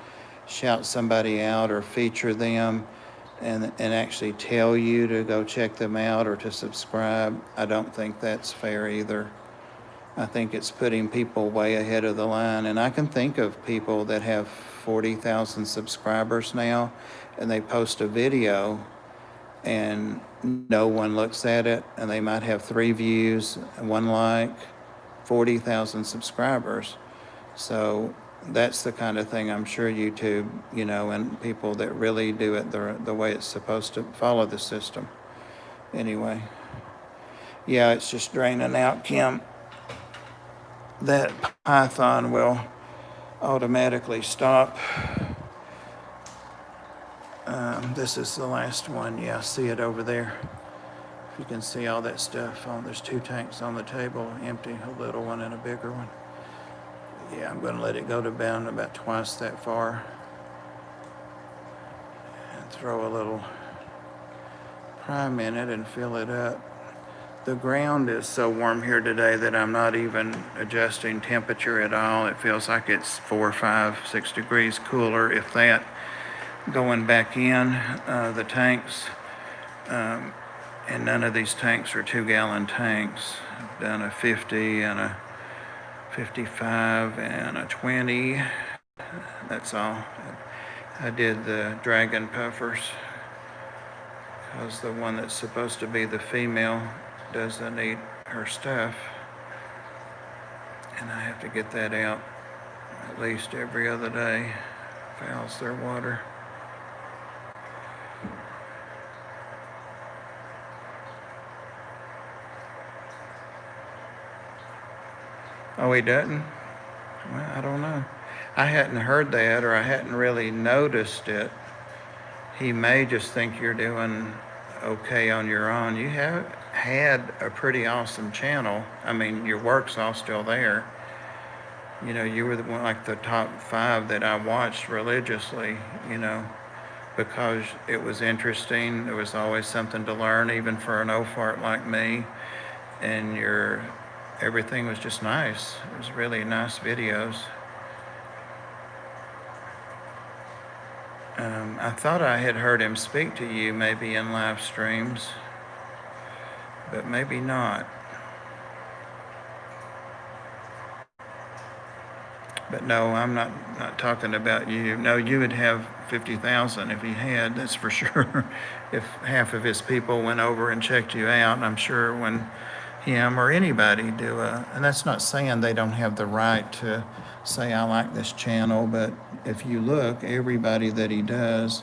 shout somebody out or feature them and actually tell you to go check them out or to subscribe. I don't think that's fair either. I think it's putting people way ahead of the line. And I can think of people that have 40,000 subscribers now, and they post a video and no one looks at it, and they might have 3 views, 1 like, 40,000 subscribers. So that's the kind of thing I'm sure YouTube, and people that really do it the way it's supposed to follow the system. Anyway, yeah, it's just draining out, Kim. That Python will automatically stop. This is the last one. Yeah, see it over there. If you can see all that stuff there's 2 tanks on the table, empty, a little one and a bigger one. Yeah, I'm going to let it go to down about twice that far and throw a little prime in it and fill it up. The ground is so warm here today that I'm not even adjusting temperature at all. It feels like it's 4, 5, 6 degrees cooler, if that, going back in the tanks. And none of these tanks are 2-gallon tanks. I've done a 50 and a 55 and a 20. That's all. I did the dragon puffers because the one that's supposed to be the female doesn't eat her stuff, and I have to get that out at least every other day. Fouls their water. Oh, he doesn't? Well, I don't know. I hadn't heard that, or I hadn't really noticed it. He may just think you're doing okay on your own. You have had a pretty awesome channel. I mean, your work's all still there. You were like the top 5 that I watched religiously, because it was interesting. There was always something to learn, even for an old fart like me. And everything was just nice. It was really nice videos. I thought I had heard him speak to you maybe in live streams, but maybe not. But no, I'm not talking about you. No, you would have 50,000 if he had, that's for sure. If half of his people went over and checked you out, I'm sure when him or anybody and that's not saying they don't have the right to say, I like this channel, but if you look, everybody that he does,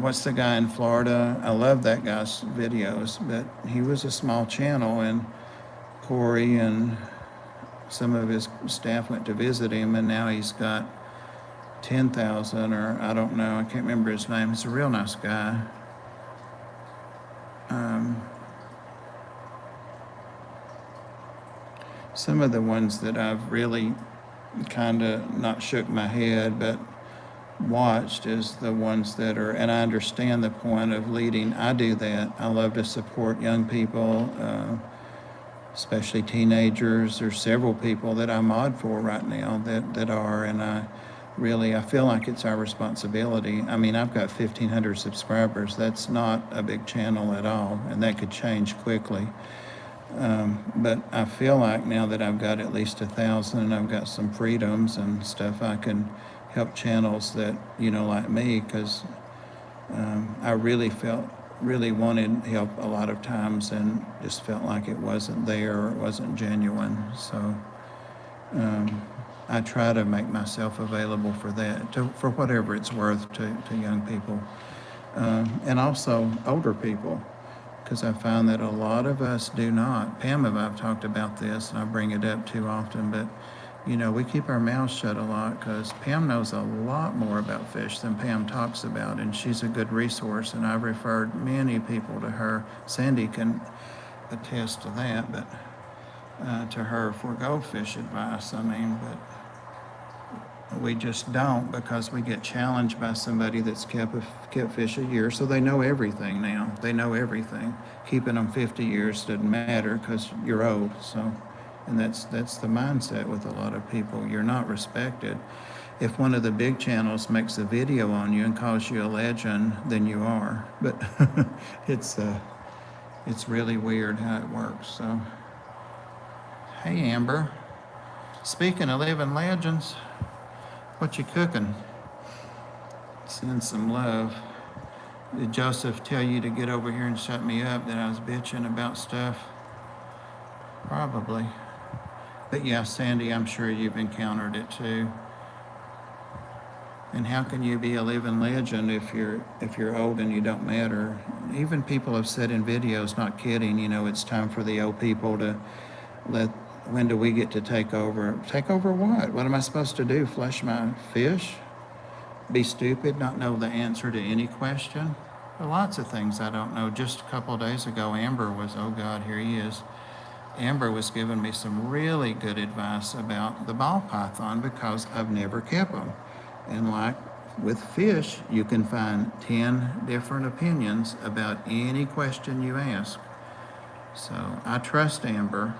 what's the guy in Florida? I love that guy's videos, but he was a small channel, and Corey and some of his staff went to visit him, and now he's got 10,000, or I don't know, I can't remember his name. He's a real nice guy. Some of the ones that I've really kind of not shook my head, but watched is the ones that are, and I understand the point of leading. I do that. I love to support young people, especially teenagers. There's several people that I mod for right now that are, and I feel like it's our responsibility. I mean, I've got 1,500 subscribers. That's not a big channel at all, and that could change quickly. But I feel like now that I've got at least 1,000 and I've got some freedoms and stuff, I can help channels that, like me, because I really wanted help a lot of times and just felt like it wasn't there or it wasn't genuine. So I try to make myself available for that, for whatever it's worth to young people, and also older people, because I find that a lot of us do not. Pam and I have talked about this, and I bring it up too often, but we keep our mouths shut a lot because Pam knows a lot more about fish than Pam talks about, and she's a good resource, and I've referred many people to her. Sandy can attest to that, but to her for goldfish advice, but we just don't, because we get challenged by somebody that's kept fish a year, so they know everything now. They know everything. Keeping them 50 years doesn't matter because you're old. So, and that's the mindset with a lot of people. You're not respected. If one of the big channels makes a video on you and calls you a legend, then you are. But it's really weird how it works. So, hey Amber, speaking of living legends, what you cooking? Send some love. Did Joseph tell you to get over here and shut me up that I was bitching about stuff? Probably. But yeah, Sandy, I'm sure you've encountered it too. And how can you be a living legend if you're old and you don't matter? Even people have said in videos, not kidding, it's time for the old people to when do we get to take over? Take over what? What am I supposed to do? Flush my fish? Be stupid? Not know the answer to any question? There are lots of things I don't know. Just a couple of days ago, Amber was, oh God, here he is. Amber was giving me some really good advice about the ball python because I've never kept them. And like with fish, you can find 10 different opinions about any question you ask. So I trust Amber.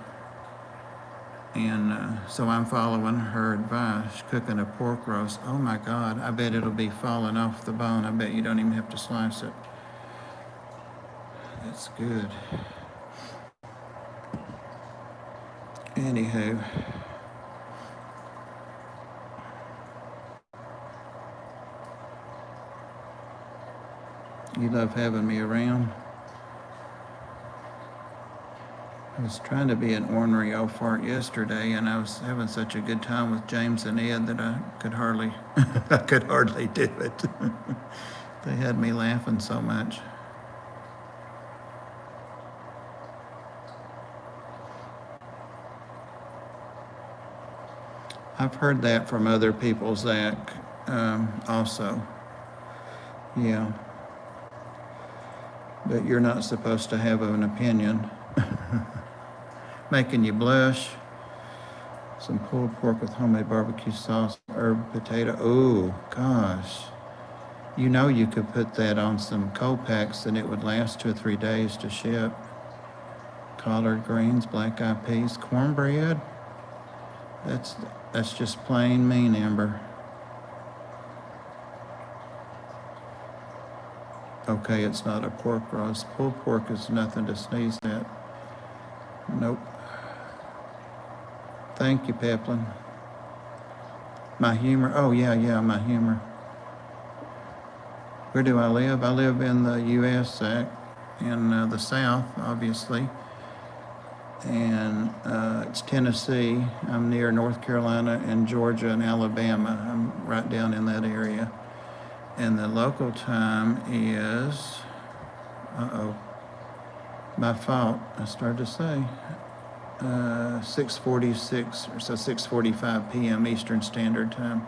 And so I'm following her advice, cooking a pork roast. Oh my God, I bet it'll be falling off the bone. I bet you don't even have to slice it. That's good. Anywho. You love having me around. I was trying to be an ornery old fart yesterday, and I was having such a good time with James and Ed that I could hardly do it. They had me laughing so much. I've heard that from other people, Zach, also. Yeah. But you're not supposed to have an opinion. Making you blush. Some pulled pork with homemade barbecue sauce, herb potato. Oh, gosh. You could put that on some cold packs and it would last 2 or 3 days to ship. Collard greens, black eyed peas, cornbread. That's just plain mean, Amber. Okay, it's not a pork roast. Pulled pork is nothing to sneeze at. Nope. Thank you, Peplin. My humor. Oh, yeah, my humor. Where do I live? I live in the U.S., Zach, in the South, obviously. and it's Tennessee. I'm near North Carolina and Georgia and Alabama. I'm right down in that area. And the local time is, my fault, I started to say, 6:46 or so, 6:45 p.m. Eastern Standard Time.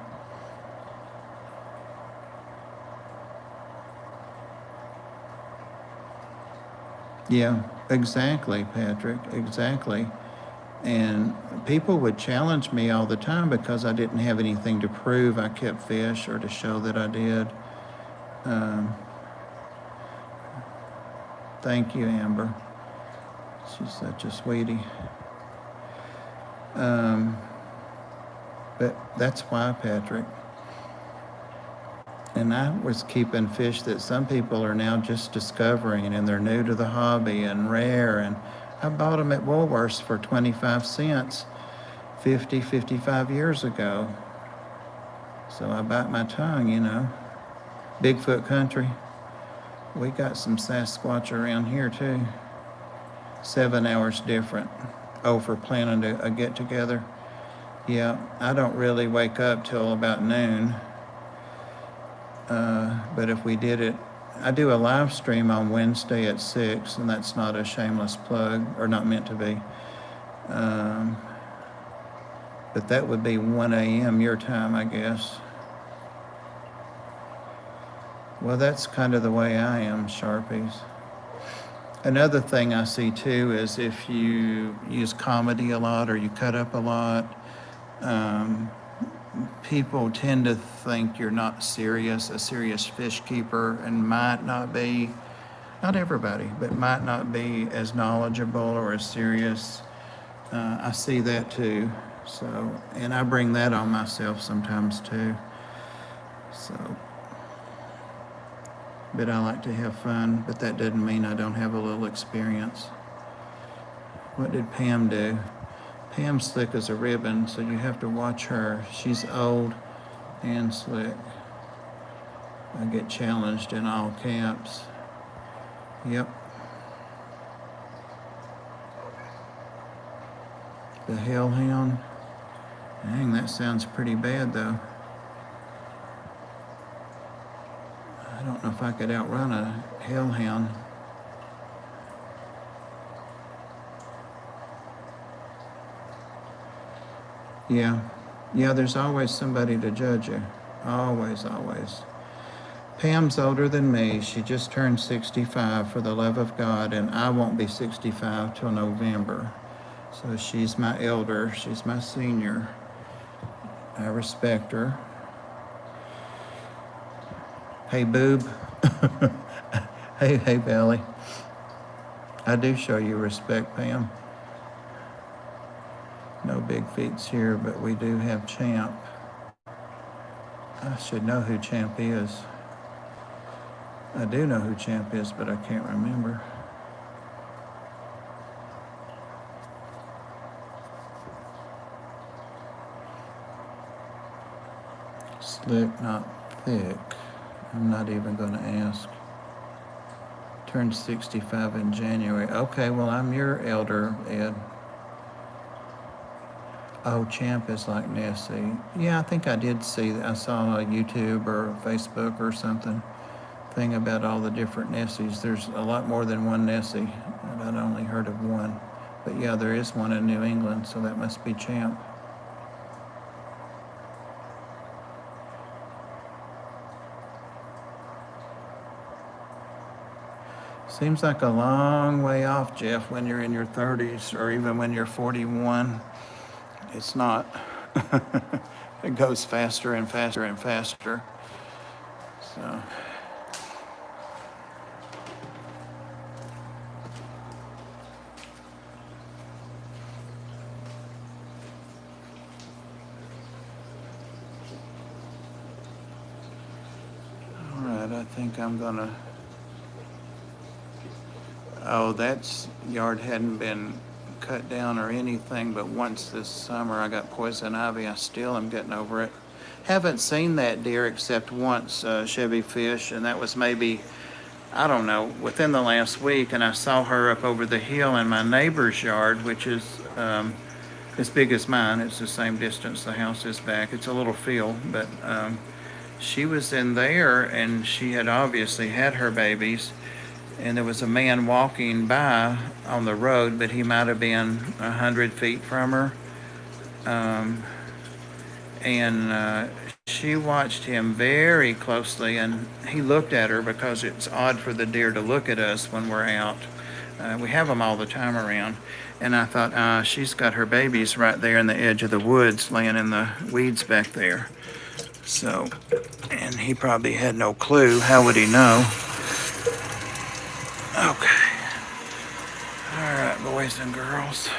Yeah, exactly, Patrick, exactly. And people would challenge me all the time because I didn't have anything to prove I kept fish or to show that I did. Um, Thank you, Amber. She's such a sweetie. Um, but that's why, Patrick. And I was keeping fish that some people are now just discovering and they're new to the hobby and rare. And I bought them at Woolworths for 25 cents 55 years ago. So I bite my tongue, you know. Bigfoot country. We got some Sasquatch around here too. 7 hours different. Oh, for planning a get together. Yeah, I don't really wake up till about noon. But if we did it, I do a live stream on Wednesday at 6, and that's not a shameless plug, or not meant to be. But that would be 1 a.m. your time, I guess. Well, that's kind of the way I am, Sharpies. Another thing I see too is if you use comedy a lot or you cut up a lot, people tend to think you're not a serious fish keeper, and might not be, not everybody, but might not be as knowledgeable or as serious. I see that too. So, and I bring that on myself sometimes too. So, but I like to have fun, but that doesn't mean I don't have a little experience. What did Pam do? Pam's slick as a ribbon, so you have to watch her. She's old and slick. I get challenged in all caps. Yep. The hellhound. Dang, that sounds pretty bad though. I don't know if I could outrun a hellhound. Yeah. Yeah, there's always somebody to judge you. Always, always. Pam's older than me. She just turned 65 for the love of God, and I won't be 65 till November. So she's my elder. She's my senior. I respect her. Hey, boob. Hey, Belly. I do show you respect, Pam. No big feats here, but we do have Champ. I should know who Champ is. I do know who Champ is, but I can't remember. Slick, not thick. I'm not even going to ask. Turned 65 in January. Okay, well, I'm your elder, Ed. Oh, Champ is like Nessie. Yeah, I think I did see that. I saw a YouTube or Facebook or something thing about all the different Nessies. There's a lot more than one Nessie, and I'd only heard of one. But yeah, there is one in New England, so that must be Champ. Seems like a long way off, Jeff, when you're in your 30s or even when you're 41. It's not. It goes faster and faster and faster. So. All right, I think I'm gonna. Oh, that yard hadn't been cut down or anything, but once this summer I got poison ivy. I still am getting over it. Haven't seen that deer except once, Chevy Fish, and that was maybe I don't know, within the last week, and I saw her up over the hill in my neighbor's yard, which is as big as mine. It's the same distance the house is back. It's a little field, but she was in there, and she had obviously had her babies. And there was a man walking by on the road, but he might have been 100 feet from her. Um, and she watched him very closely, and he looked at her because it's odd for the deer to look at us when we're out. We have them all the time around. And I thought, she's got her babies right there in the edge of the woods, laying in the weeds back there. So, and he probably had no clue. How would he know? Okay. All right, boys and girls.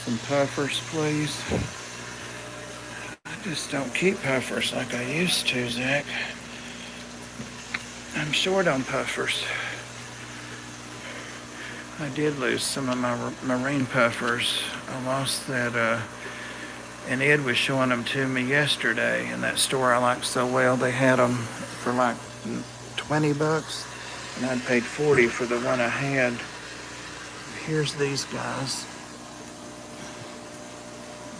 Some puffers, please. I just don't keep puffers like I used to, Zach. I'm short on puffers. I did lose some of my marine puffers. I lost that, and Ed was showing them to me yesterday in that store I like so well. They had them for like $20, and I'd paid $40 for the one I had. Here's these guys.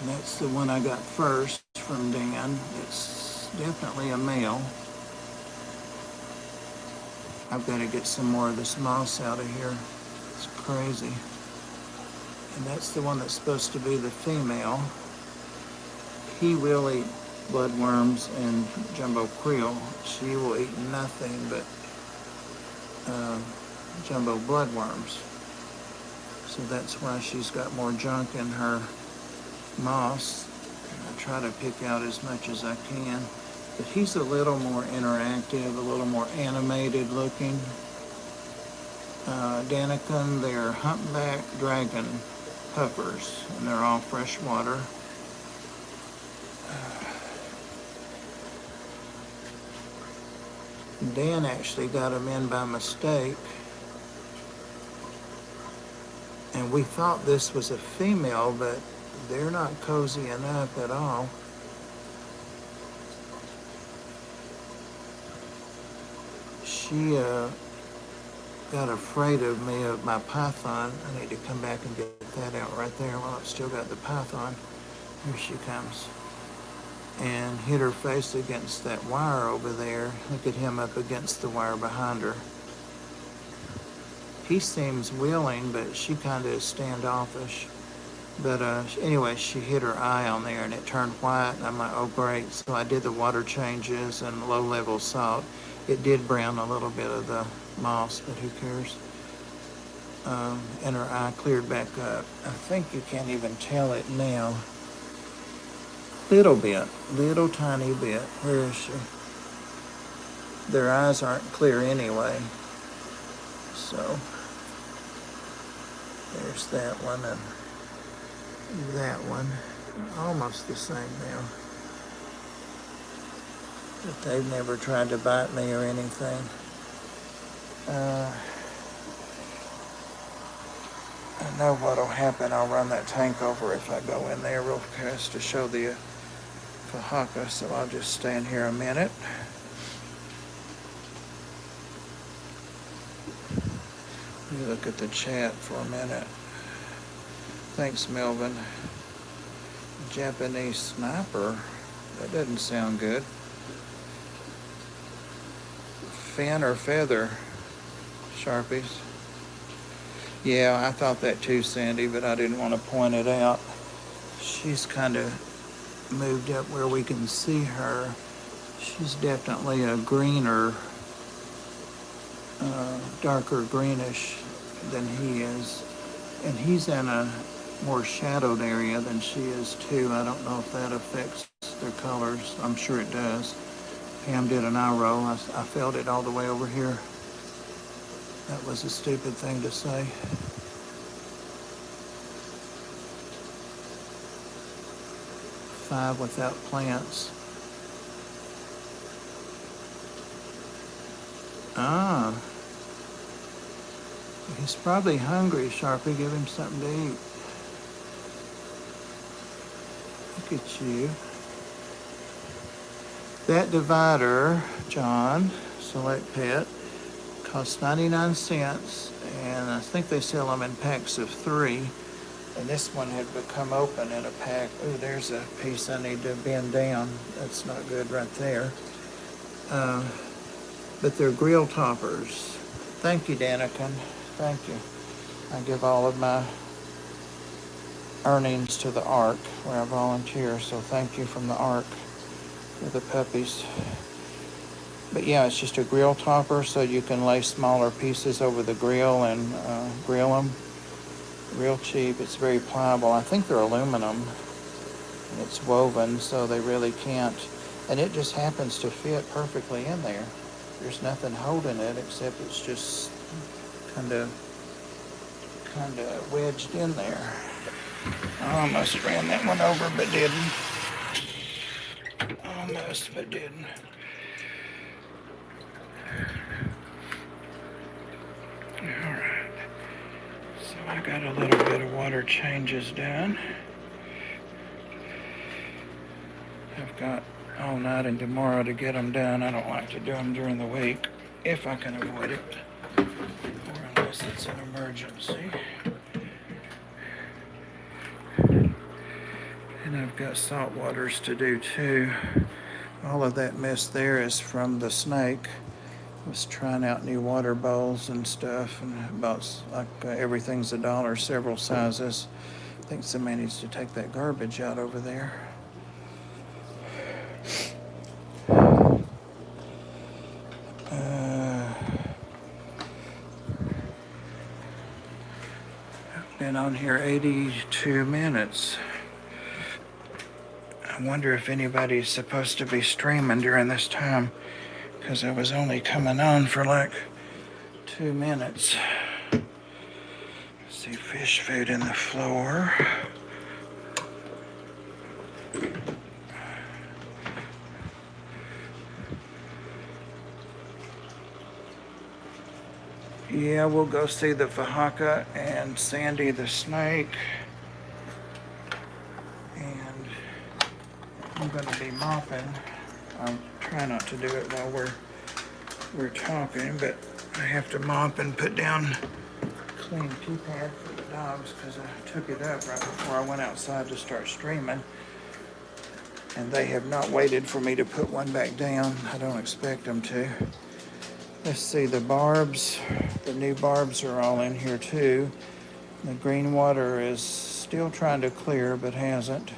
And that's the one I got first from Dan. It's definitely a male. I've got to get some more of this moss out of here. It's crazy. And that's the one that's supposed to be the female. He will eat bloodworms and jumbo krill. She will eat nothing but jumbo bloodworms. So that's why she's got more junk in her moss. I try to pick out as much as I can. But he's a little more interactive, a little more animated looking. Danicum, they're humpback dragon puffers, and they're all freshwater. Dan actually got them in by mistake, and we thought this was a female, but they're not cozy enough at all. She got afraid of me, of my python. I need to come back and get that out right there while I've still got the python. Here she comes. And hit her face against that wire over there. Look at him up against the wire behind her. He seems willing, but she kind of is standoffish. But anyway, she hit her eye on there and it turned white. And I'm like, oh great. So I did the water changes and low-level salt. It did brown a little bit of the moss, but who cares? And her eye cleared back up. I think you can't even tell it now. Little bit, little tiny bit. Where is she? Their eyes aren't clear anyway. So there's that one and that one. Almost the same now. But they've never tried to bite me or anything. I know what'll happen. I'll run that tank over if I go in there real fast to show the Fahaka, so I'll just stand here a minute. Let me look at the chat for a minute. Thanks, Melvin. Japanese sniper? That doesn't sound good. Fin or feather? Sharpies? Yeah, I thought that too, Sandy, but I didn't want to point it out. She's kind of moved up where we can see her. She's definitely a greener, darker greenish than he is. And he's in a more shadowed area than she is too. I don't know if that affects their colors. I'm sure it does. Pam did an eye roll. I felt it all the way over here. That was a stupid thing to say. Five without plants. Ah. He's probably hungry, Sharpie. Give him something to eat. Look at you. That divider, John, Select Pet, costs 99 cents, and I think they sell them in packs of 3. And this one had become open in a pack. Ooh, there's a piece I need to bend down. That's not good right there. But they're grill toppers. Thank you, Daniken. Thank you. I give all of my earnings to the ARC where I volunteer, so thank you from the ARC for the puppies. But yeah, it's just a grill topper, so you can lay smaller pieces over the grill and grill them. Real cheap. It's very pliable. I think they're aluminum. And it's woven, so they really can't. And it just happens to fit perfectly in there. There's nothing holding it except it's just kind of wedged in there. I almost ran that one over, but didn't. Almost, but didn't. All right. So I got a little bit of water changes done. I've got all night and tomorrow to get them done. I don't like to do them during the week if I can avoid it, or unless it's an emergency. And I've got salt waters to do too. All of that mess there is from the snake. I was trying out new water bowls and stuff, and about everything's $1, several sizes. I think somebody needs to take that garbage out over there. I've been on here 82 minutes. I wonder if anybody's supposed to be streaming during this time, because I was only coming on for like 2 minutes. See fish food in the floor. Yeah, we'll go see the Fahaka and Sandy the snake. And I'm going to be mopping. I'll try not to do it while we're talking, but I have to mop and put down clean pee pad for the dogs because I took it up right before I went outside to start streaming. And they have not waited for me to put one back down. I don't expect them to. Let's see, the barbs, the new barbs are all in here too. The green water is still trying to clear, but hasn't.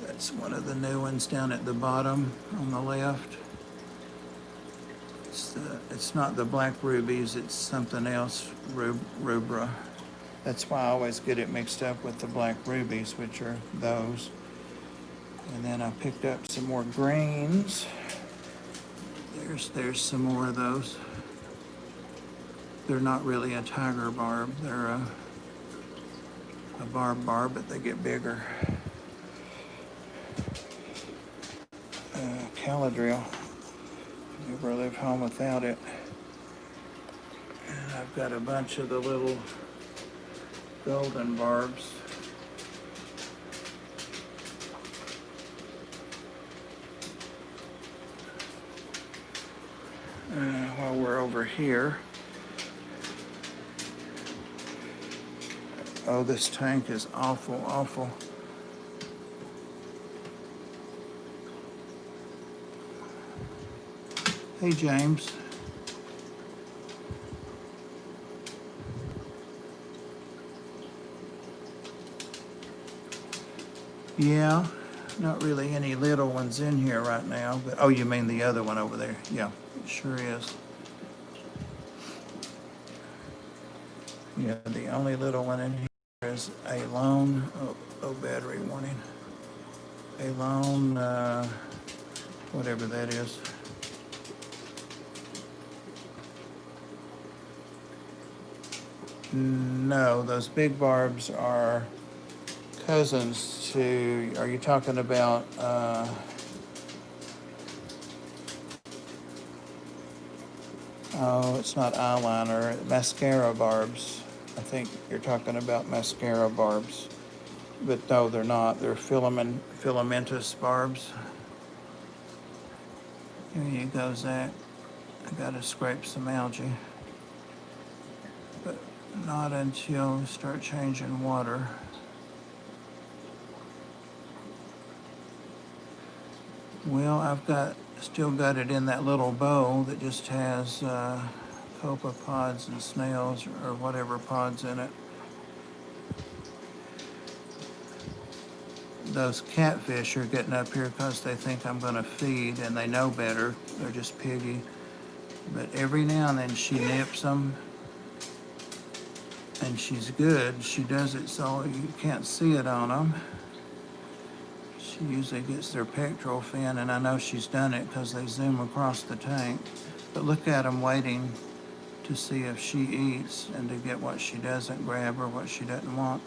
That's one of the new ones down at the bottom on the left. It's not the black rubies, it's something else, rubra. That's why I always get it mixed up with the black rubies, which are those. And then I picked up some more greens. There's some more of those. They're not really a tiger barb. They're a barb, but they get bigger. Caladriel. Never live home without it. And I've got a bunch of the little golden barbs. While we're over here. Oh, this tank is awful, awful. Hey, James. Yeah, not really any little ones in here right now, but oh, you mean the other one over there? Yeah, it sure is. Yeah, the only little one in here is a lone, oh battery warning. A lone, whatever that is. No, those big barbs are cousins to, are you talking about, Oh, it's not eyeliner, mascara barbs. I think you're talking about mascara barbs. But no, they're not. They're filamentous barbs. Here you go, Zach. I gotta scrape some algae. But not until we start changing water. Well, still got it in that little bowl that just has copepods and snails or whatever pods in it. Those catfish are getting up here because they think I'm going to feed and they know better. They're just piggy. But every now and then she nips them and she's good. She does it so you can't see it on them. She usually gets their pectoral fin, and I know she's done it because they zoom across the tank. But look at them waiting to see if she eats and to get what she doesn't grab or what she doesn't want.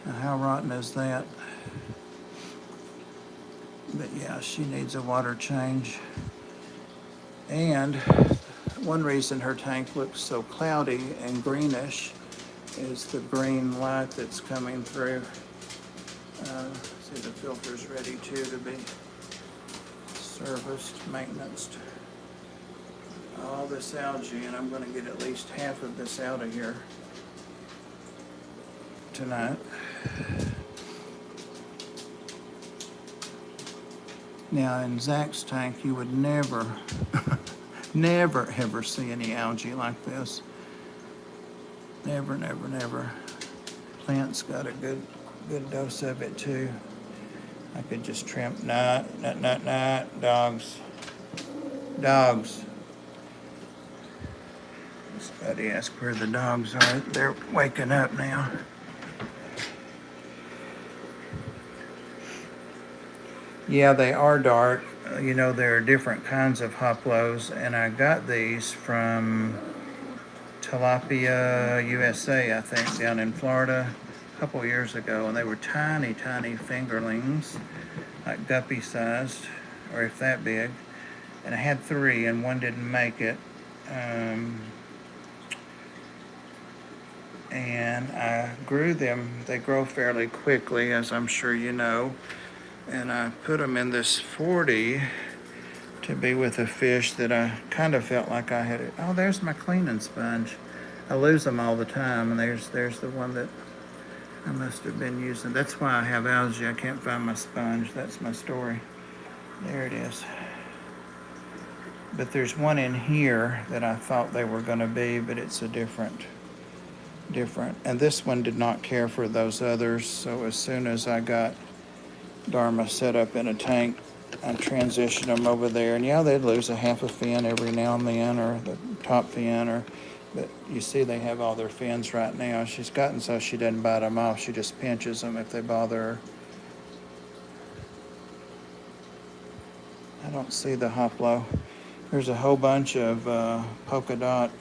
Now, how rotten is that? But yeah, she needs a water change. And one reason her tank looks so cloudy and greenish is the green light that's coming through. See, the filter's ready too to be serviced, maintenanced. All this algae, and I'm going to get at least half of this out of here tonight. Now, in Zach's tank, you would never, never, ever see any algae like this. Never, never, never. Plant's got a good dose of it too. I could just trim. Nah, dogs. Dogs. Somebody ask where the dogs are. They're waking up now. Yeah, they are dark. You know, there are different kinds of hoplos, and I got these from Tilapia USA, I think, down in Florida a couple years ago, and they were tiny, tiny fingerlings, like guppy sized, or if that big. And I had 3, and one didn't make it. And I grew them. They grow fairly quickly, as I'm sure you know. And I put them in this 40 to be with a fish that I kind of felt like I had. Oh, there's my cleaning sponge. I lose them all the time, and there's the one that I must have been using. That's why I have algae. I can't find my sponge. That's my story. There it is. But there's one in here that I thought they were going to be, but it's a different. And this one did not care for those others, so as soon as I got Dharma set up in a tank, I transitioned them over there. And yeah, they'd lose a half a fin every now and then, or the top fin, but you see they have all their fins right now. She's gotten so she doesn't bite them off. She just pinches them if they bother her. I don't see the hoplo. There's a whole bunch of polka dot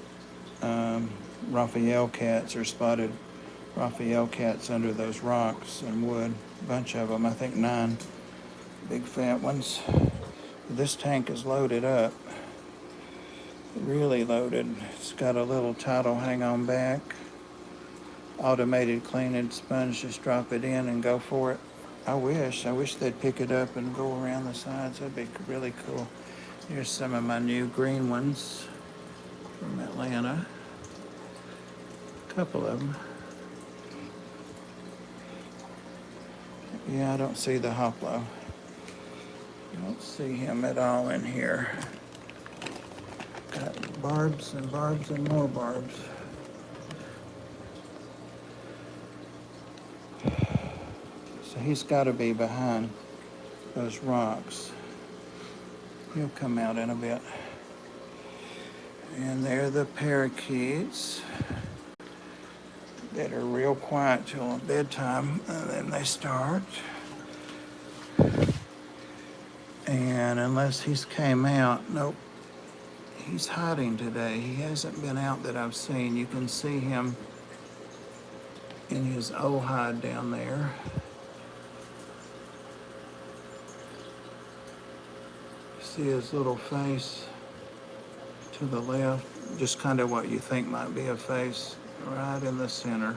Raphael cats or spotted Raphael cats under those rocks and wood. A bunch of them, I think 9 big fat ones. This tank is loaded up, really loaded. It's got a little tidal hang on back, automated cleaning sponge, just drop it in and go for it. I wish they'd pick it up and go around the sides. That'd be really cool. Here's some of my new green ones from Atlanta. A couple of them. Yeah, I don't see the hoplo. I don't see him at all in here. Got barbs and barbs and more barbs. So he's got to be behind those rocks. He'll come out in a bit. And they're the parakeets that are real quiet till bedtime, and then they start. And unless he's came out, nope, he's hiding today. He hasn't been out that I've seen. You can see him in his old hide down there. See his little face to the left, just kind of what you think might be a face, right in the center.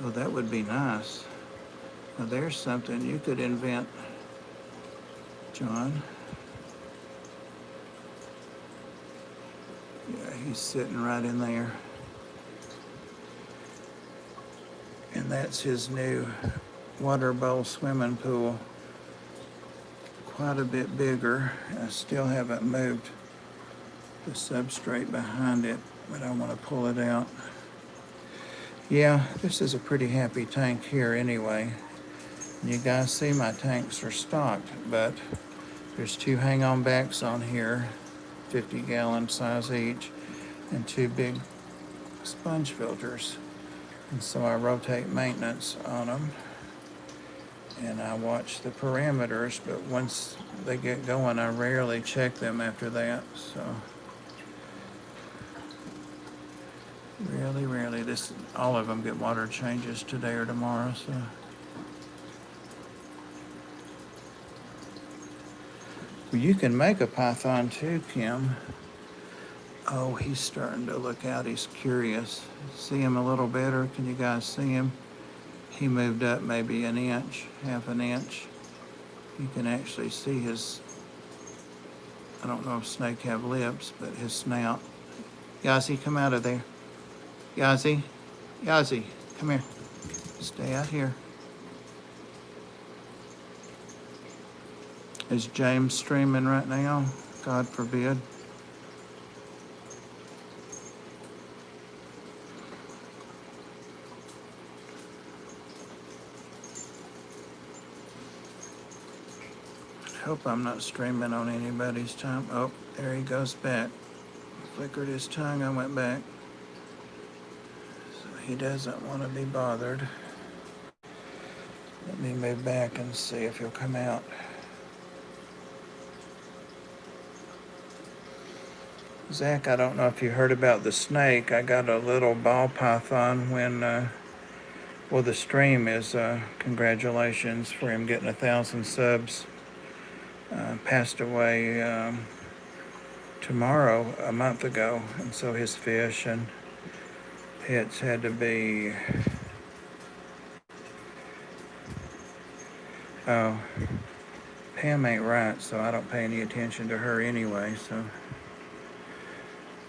Oh, that would be nice. Now there's something you could invent, John. Yeah, he's sitting right in there. And that's his new water bowl swimming pool. Quite a bit bigger. I still haven't moved the substrate behind it, but I want to pull it out. Yeah, this is a pretty happy tank here anyway. You guys see my tanks are stocked, but there's 2 hang-on backs on here, 50-gallon size each, and 2 big sponge filters. And so I rotate maintenance on them, and I watch the parameters, but once they get going, I rarely check them after that, so really rarely. All of them get water changes today or tomorrow, so. Well, you can make a python too, Kim. Oh, he's starting to look out. He's curious. See him a little better? Can you guys see him? He moved up maybe an inch, half an inch. You can actually see his, I don't know if snakes have lips, but his snout. Yazzie, come out of there. Yazzie, Yazzie, come here. Stay out here. Is James streaming right now? God forbid. Hope I'm not streaming on anybody's time. Oh, there he goes back. Flickered his tongue, I went back. So he doesn't want to be bothered. Let me move back and see if he'll come out. Zach, I don't know if you heard about the snake. I got a little ball python when, well, the stream is, congratulations for him getting 1,000 subs. Passed away tomorrow, a month ago, and so his fish and pets had to be. Oh, Pam ain't right, so I don't pay any attention to her anyway. So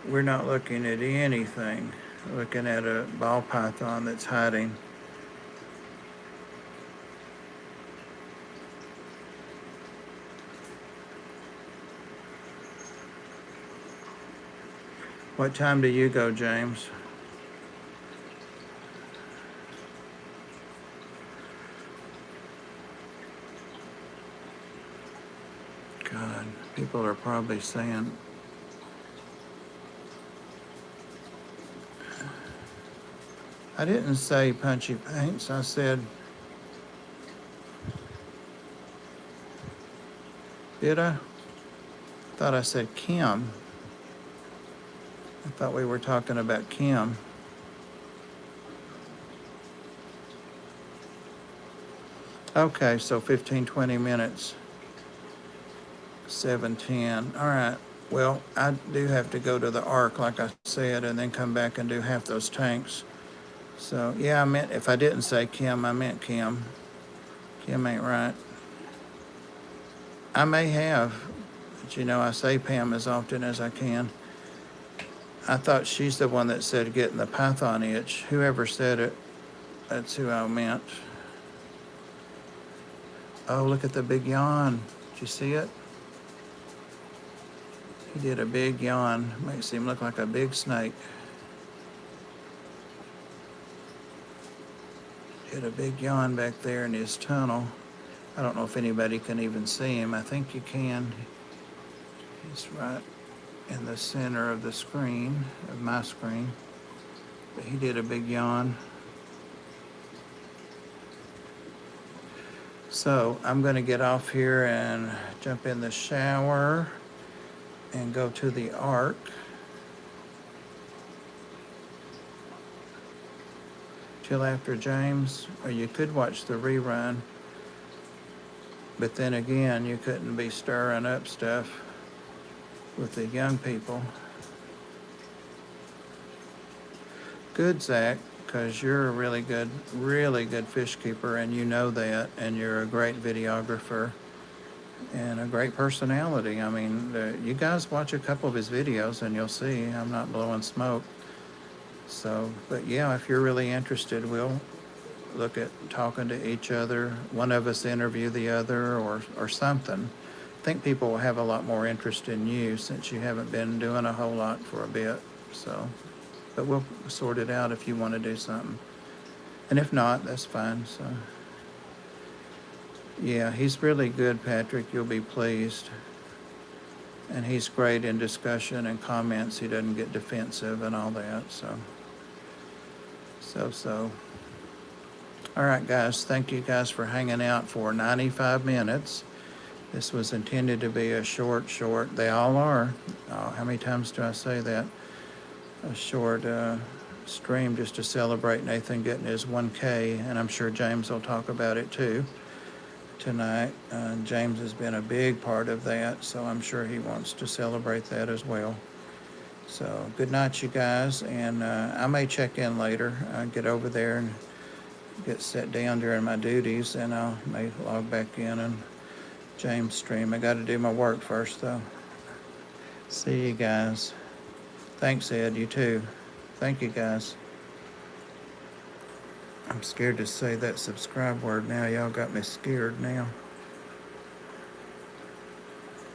we're not looking at anything. We're looking at a ball python that's hiding. What time do you go, James? God, people are probably saying, I didn't say punchy paints, I said, did I? Thought I said Kim. I thought we were talking about Kim. Okay, so 15, 20 minutes. 7:10. All right. Well, I do have to go to the Ark, like I said, and then come back and do half those tanks. So, yeah, I meant, if I didn't say Kim, I meant Kim. Kim ain't right. I may have, but I say Pam as often as I can. I thought she's the one that said getting the python itch. Whoever said it, that's who I meant. Oh, look at the big yawn. Did you see it? He did a big yawn. Makes him look like a big snake. Did a big yawn back there in his tunnel. I don't know if anybody can even see him. I think you can. He's right in the center of the screen, of my screen. But he did a big yawn. So I'm going to get off here and jump in the shower and go to the Ark. Till after James, or you could watch the rerun. But then again, you couldn't be stirring up stuff with the young people. Good, Zach, because you're a really good fish keeper, and you know that, and you're a great videographer and a great personality. I mean, you guys watch a couple of his videos, and you'll see I'm not blowing smoke. So, but yeah, if you're really interested, we'll look at talking to each other. One of us interview the other, or something. I think people will have a lot more interest in you since you haven't been doing a whole lot for a bit. So, but we'll sort it out if you want to do something. And if not, that's fine. So, yeah, he's really good, Patrick. You'll be pleased. And he's great in discussion and comments. He doesn't get defensive and all that. So. All right, guys. Thank you guys for hanging out for 95 minutes. This was intended to be a short. They all are. How many times do I say that? A short stream just to celebrate Nathan getting his 1K, and I'm sure James will talk about it too tonight. James has been a big part of that, so I'm sure he wants to celebrate that as well. So good night, you guys, and I may check in later. Get over there and get set down during my duties, and I may log back in and James stream. I got to do my work first, though. See you guys. Thanks, Ed. You too. Thank you, guys. I'm scared to say that subscribe word now. Y'all got me scared now.